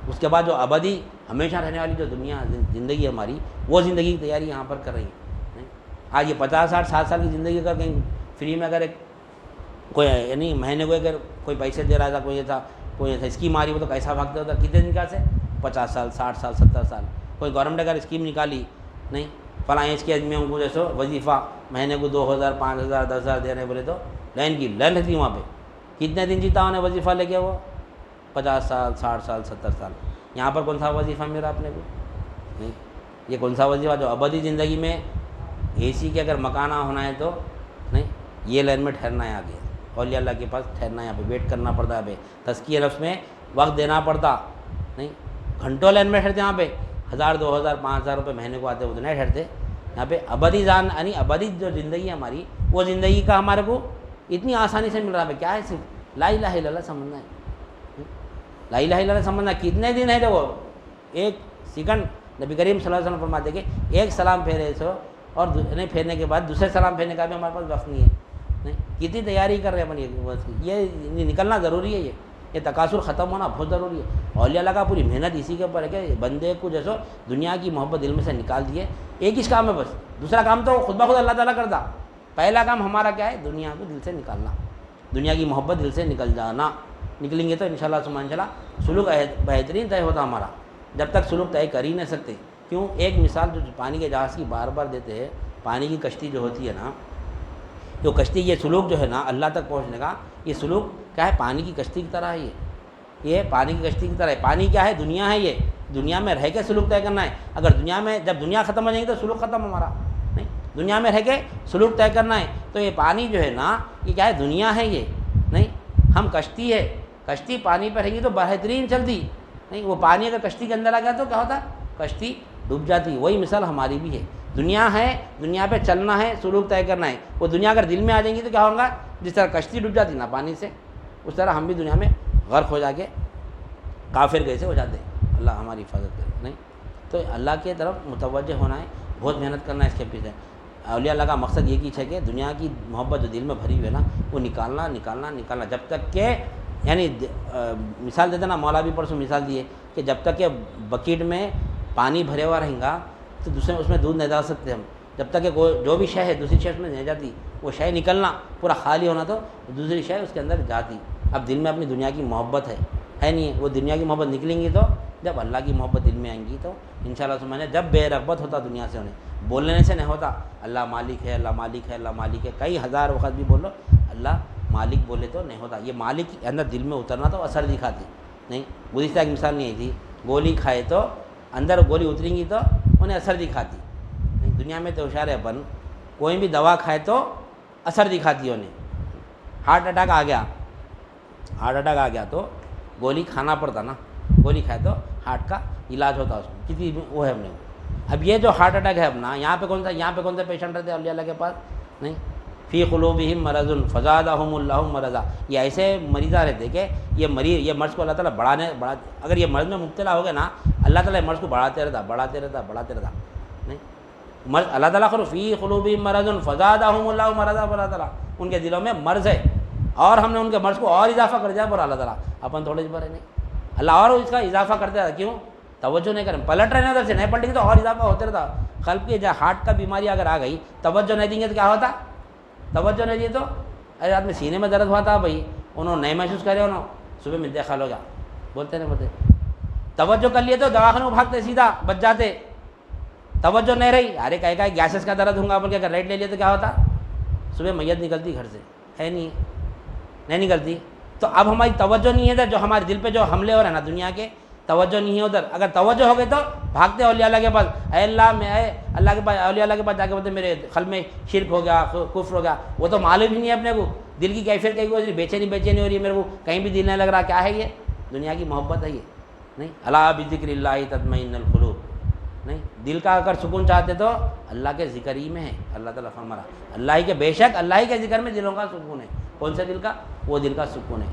[SPEAKER 2] اس کے بعد جو ابدی ہمیشہ رہنے والی جو دنیا زندگی ہماری، وہ زندگی کی تیاری یہاں پر کر رہی ہے۔ آج یہ 50 60 60 سال کی زندگی کا کہیں فری میں اگر ایک کوئی یعنی مہینے کو اگر کوئی پیسے دے رہا تھا، کوئی تھا کوئی ایسا اسکیم آ رہی وہ تو کیسا بھاگتا ہوتا، کتنے دن کا سے 50 سال 60 سال 70 سال۔ کوئی گورنمنٹ اگر اسکیم نکالی، نہیں فلاں ایج کے آدمیوں کو جیسے وظیفہ مہینے کو 2000 5000 10,000 دے رہے بولے تو لائن کی لائن رہتی وہاں پہ، کتنے دن جیتا انہیں وظیفہ لے کے، وہ 50 سال 60 سال 70 سال۔ یہاں پر کون سا وظیفہ میرا اپنے کو، نہیں یہ کون سا وظیفہ جو ابدی زندگی میں اے سی کے اگر مکانہ ہونا ہے تو نہیں یہ لائن میں ٹھہرنا ہے، آگے اولیاء اللہ کے پاس ٹھہرنا ہے، یہاں پہ ویٹ کرنا پڑتا ہے، تزکیہ نفس میں وقت دینا پڑتا، نہیں گھنٹوں لائن میں ٹھہرتے، یہاں پہ 1000 2000 5000 روپے مہینے کو آتے وہ تو نہیں ٹھہرتے، یہاں پہ ابدی جان یعنی ابدی جو زندگی ہے ہماری، وہ زندگی کا ہمارے کو اتنی آسانی سے مل رہا ہے۔ کیا ہے؟ صرف لا الہ الا اللہ سمجھنا ہے، لا الہ الا اللہ سمجھنا۔ کتنے دن ہے جو وہ ایک سیکنڈ، نبی کریم صلی اللہ علیہ وسلم فرماتے کہ ایک سلام پھیرے سو اور نہیں پھیرنے کے بعد دوسرے سلام پھیرنے کا بھی ہمارے پاس وقت نہیں ہے، نہیں کتنی تیاری کر رہے ہیں اپنی، یہ نکلنا ضروری ہے، یہ تقاصر ختم ہونا بہت ضروری ہے۔ اولیاء اللہ کا پوری محنت اسی کے اوپر ہے کہ بندے کو جیسو دنیا کی محبت دل میں سے نکال دیے، ایک ہی کام ہے بس، دوسرا کام تو خود بخود اللہ تعالیٰ کرتا، پہلا کام ہمارا کیا ہے، دنیا کو دل سے نکالنا، دنیا کی محبت دل سے نکل جانا۔ نکلیں گے تو انشاءاللہ ثم انشاءاللہ سلوک بہترین طے ہوتا ہمارا، جب تک سلوک طے کر ہی نہیں سکتے۔ کیوں؟ ایک مثال جو پانی کے جہاز کی بار بار دیتے ہیں، پانی کی کشتی جو ہوتی ہے نا، جو کشتی یہ سلوک جو ہے نا اللہ تک پہنچنے کا، یہ سلوک کیا ہے، پانی کی کشتی کی طرح ہے، یہ پانی کی کشتی کی طرح ہے۔ پانی کیا ہے؟ دنیا ہے، یہ دنیا میں رہ کے سلوک طے کرنا ہے۔ اگر دنیا میں جب دنیا ختم ہو جائے گی تو سلوک ختم ہمارا، نہیں دنیا میں رہ کے سلوک طے کرنا ہے۔ تو یہ پانی جو ہے نا، یہ کیا ہے، دنیا ہے، یہ نہیں ہم کشتی ہے، کشتی پانی پہ رہیں گی تو بہترین چلتی، نہیں وہ پانی اگر کشتی کے اندر آ گیا تو کیا ہوتا، کشتی ڈوب جاتی۔ وہی مثال ہماری بھی ہے، دنیا ہے، دنیا پہ چلنا ہے، سلوک طے کرنا ہے۔ وہ دنیا اگر دل میں آ جائیں گی تو کیا ہوگا، جس طرح کشتی ڈوب جاتی نا پانی سے، اس طرح ہم بھی دنیا میں غرق ہو جا کے کافر کیسے ہو جاتے ہیں، اللہ ہماری حفاظت کرے۔ نہیں تو اللہ کی طرف متوجہ ہونا ہے، بہت محنت کرنا ہے اس کے پیچھے۔ اولیاء اللہ کا مقصد یہ چیز ہے کہ دنیا کی محبت جو دل میں بھری ہوئی ہے نا، وہ نکالنا، جب تک کہ یعنی مثال دیتے نا، مولا بھی پرسوں مثال دیے کہ جب تک کہ بکیٹ میں پانی بھرے ہوا رہیں گا تو دوسرے اس میں دودھ نہیں ڈال سکتے ہم، جب تک کہ جو بھی شے ہے دوسری شے اس میں نہیں جاتی، وہ شے نکلنا پورا خالی ہونا تو دوسری شے اس کے اندر جاتی۔ اب دل میں اپنی دنیا کی محبت ہے نہیں ہے، وہ دنیا کی محبت نکلیں گی تو جب اللہ کی محبت دل میں آئیں گی تو انشاءاللہ سمجھیں جب بے رغبت ہوتا دنیا سے انہیں بولنے سے نہیں ہوتا اللہ مالک ہے اللہ مالک ہے اللہ مالک ہے، کئی ہزار وقت بھی بولو اللہ مالک بولے تو نہیں ہوتا، یہ مالک کے اندر دل میں اترنا تو اثر دکھاتی نہیں۔ گزشتہ ایک مثال نہیں تھی، گولی کھائے تو اندر گولی اتریں گی تو انہیں اثر دکھاتی نہیں۔ دنیا میں تو ہوشیار ہے اپن، کوئی بھی دوا کھائے تو اثر دکھاتی ہے انہیں۔ ہارٹ اٹیک آ گیا تو گولی کھانا پڑتا نا، گولی کھائے تو ہارٹ کا علاج ہوتا اس میں، کتنی وہ ہے اپنے کو۔ اب یہ جو ہارٹ اٹیک ہے اپنا، یہاں پہ کون سے پیشنٹ رہتے ہیں اولیاء اللہ کے پاس نہیں، فی قلوبہم مرض فزادہم اللہ مرضا، یہ ایسے مریضہ رہتے کہ یہ مرض کو اللہ تعالیٰ بڑھا، اگر یہ مرض میں مبتلا ہو گئے نا اللہ تعالیٰ مرض کو بڑھاتے رہتا نہیں۔ مرض اللہ تعالیٰ فی قلوبہم مرض فزادہم اللہ مرضا، اللہ تعالیٰ ان کے دلوں میں مرض ہے اور ہم نے ان کے مرض کو اور اضافہ کر دیا، پر اللہ تعالیٰ اپن تھوڑے بڑے نہیں، اللہ اور اس کا اضافہ کرتے رہتا، کیوں؟ توجہ نہیں کریں، پلٹ رہے ہیں ادھر سے، نہیں پلٹیں گے تو اور اضافہ ہوتے رہتا۔ قلب کی ہارٹ کا بیماری اگر آ گئی توجہ نہیں دیں گے تو کیا ہوتا؟ توجہ نہیں دی تو ارے رات میں سینے میں درد ہوا تھا بھائی، انہوں نے نہیں محسوس کرے، صبح میں دیکھا لو جا بولتے نہیں بولتے، توجہ کر لیے تو دواخانے میں بھاگتے سیدھا بچ جاتے، توجہ نہیں رہی ارے کہے گیسز کا درد ہوں گا بول کے اگر رائٹ لے لیے تو کیا ہوتا؟ صبح میت نکلتی گھر سے، ہے نہیں نکلتی۔ تو اب ہماری توجہ نہیں ہے ادھر، جو ہمارے دل پہ جو حملے ہو رہے ہیں نا دنیا کے، توجہ نہیں ہے ادھر۔ اگر توجہ ہو گئی تو بھاگتے اولیاء اللہ کے پاس، اے اللہ کے پاس، اولیاء اللہ کے پاس جا کے بولتے میرے قلب میں شرک ہو گیا، کفر ہو گیا، وہ تو معلوم ہی نہیں ہے اپنے کو، دل کی کیفیت کہیں کو بے چینی ہو رہی ہے، میرے کو کہیں بھی دل نہیں لگ رہا، کیا ہے یہ؟ دنیا کی محبت ہے یہ نہیں۔ الا بذکر اللہ تطمئن القلوب نہیں، دل کا اگر سکون چاہتے تو اللہ کے ذکر ہی میں ہے، اللہ تعالیٰ فرما رہا اللہ ہی کے، بے شک اللہ ہی کے ذکر میں دلوں کا سکون ہے۔ کون سے دل کا؟ وہ دل کا سکون ہے۔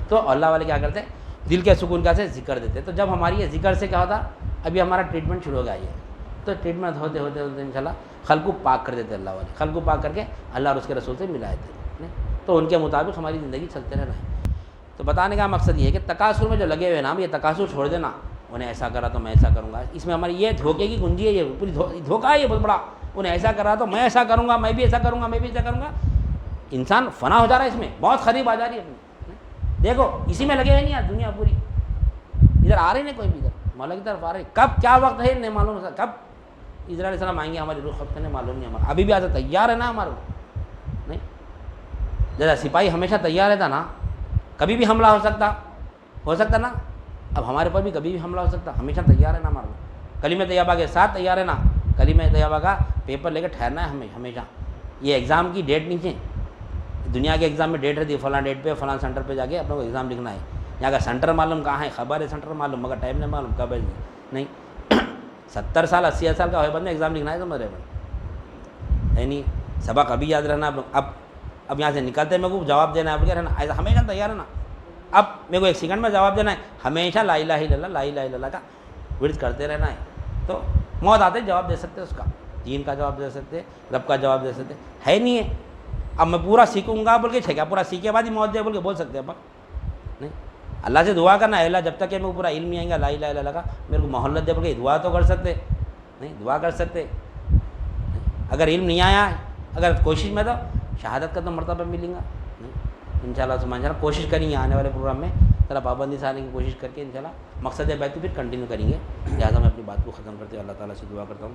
[SPEAKER 2] تو اللہ والے کیا کرتے ہیں؟ دل کے سکون کا سے ذکر دیتے۔ تو جب ہماری یہ ذکر سے کیا ہوتا، ابھی ہمارا ٹریٹمنٹ شروع ہو گیا یہ، تو ٹریٹمنٹ ہوتے انشاءاللہ خلق کو پاک کر دیتے اللہ والے، خلق کو پاک کر کے اللہ اور اس کے رسول سے ملائے تھے، تو ان کے مطابق ہماری زندگی چلتے رہنا ہے۔ تو بتانے کا مقصد یہ ہے کہ تکاسل میں جو لگے ہوئے نا، یہ تکاسل چھوڑ دینا، انہیں ایسا کرا تو میں ایسا کروں گا، اس میں ہماری یہ دھوکے کی کنجی ہے، یہ پوری دھوکہ ہے یہ بہت بڑا، انہیں ایسا کرا تو میں ایسا کروں گا، میں بھی ایسا کروں گا، انسان فنا ہو جا رہا ہے اس میں، بہت خریب آ جا رہی ہے اپنی۔ دیکھو اسی میں لگے ہوئے نہیں یار، دنیا پوری ادھر آ رہی نہیں، کوئی بھی ادھر مولا کی طرف آ رہی، کب کیا وقت ہے نہیں معلوم، کب اسرائیل علیہ السلام آئیں گے ہماری روح خط کرنے معلوم نہیں، ہمارا ابھی بھی آتا تیار ہے نا ہمارا نہیں، جیسا سپاہی ہمیشہ تیار رہتا نا، کبھی بھی حملہ ہو سکتا نا، اب ہمارے پر بھی کبھی بھی حملہ ہو سکتا، ہمیشہ تیار ہے نا ہمارا، کلمہ طیبہ کے ساتھ تیار ہے نا، کلمہ طیبہ کا پیپر لے کے ٹھہرنا ہے ہمیں ہمیشہ۔ یہ ایگزام کی ڈیٹ نیچے، دنیا کے ایگزام میں ڈیٹ رہتی ہے، فلاں ڈیٹ پہ فلاں سینٹر پہ جا کے اپنے کو ایگزام لکھنا ہے، یہاں کا سینٹر معلوم کہاں ہے، خبر ہے سینٹر معلوم مگر ٹائم نہیں معلوم کب ہے نہیں۔ 70 سال 80 سال کا ہوئے بندے ایگزام لکھنا ہے تو میرے ہے نہیں، سبق ابھی یاد رہنا، اب یہاں سے نکلتے میرے کو جواب دینا ہے، اب کیا رہنا ایسا ہمیشہ تیار ہے نا، اب میرے کو 1 سیکنڈ میں جواب دینا ہے، ہمیشہ لا الہ الا اللہ کا ورد کرتے رہنا ہے، تو موت آتے جواب دے سکتے اس کا، دین کا جواب دے سکتے، رب کا جواب دے سکتے، ہے نہیں ہے۔ اب میں پورا سیکھوں گا بول کے کیا پورا سیکھے بعد ہی موت دے بول کے بول سکتے ہیں نہیں، اللہ سے دعا کرنا ہے، اللہ جب تک کہ میرے کو پورا علم نہیں آئے گا لا الہ الا اللہ کا، میرے کو مہلت دے بول کے دعا تو کر سکتے نہیں، دعا کر سکتے، اگر علم نہیں آیا اگر کوشش میں تو شہادت کا تو مرتبہ ملے گا نہیں، انشاءاللہ سبحانہ کوشش کریں گے آنے والے پروگرام میں ذرا پابندی سے آنے کی کوشش کر کے انشاءاللہ مقصد بیت پھر کنٹینیو کریں گے، لہٰذا میں اپنی بات کو ختم کرتے ہوئے اللہ تعالیٰ سے دعا کرتا ہوں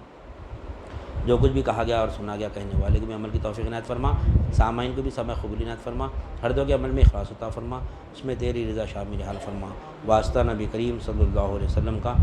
[SPEAKER 2] جو کچھ بھی کہا گیا اور سنا گیا کہنے والے کو بھی عمل کی توفیق عنایت فرما، سامعین کو بھی سمع قبول عنایت فرما، ہر دو کے عمل میں اخلاص عطا فرما، اس میں تیری رضا شامل حال فرما، واسطہ نبی کریم صلی اللہ علیہ وسلم کا،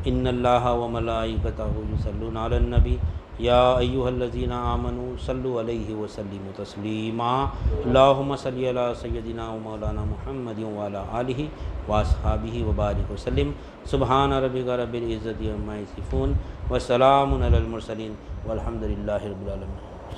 [SPEAKER 2] ان اللہ و ملائکتہ یصلون علی النبی یا ایھا الذین آمنوا صلوا علیہ وسلموا تسلیما، اللہم صلی علی سیدنا و مولانا محمد وعلی آلہ واصحابہ وبارک وسلم، سبحان ربک رب العزۃ عما یصفون وسلام علی المرسلین والحمد للہ رب العالمین۔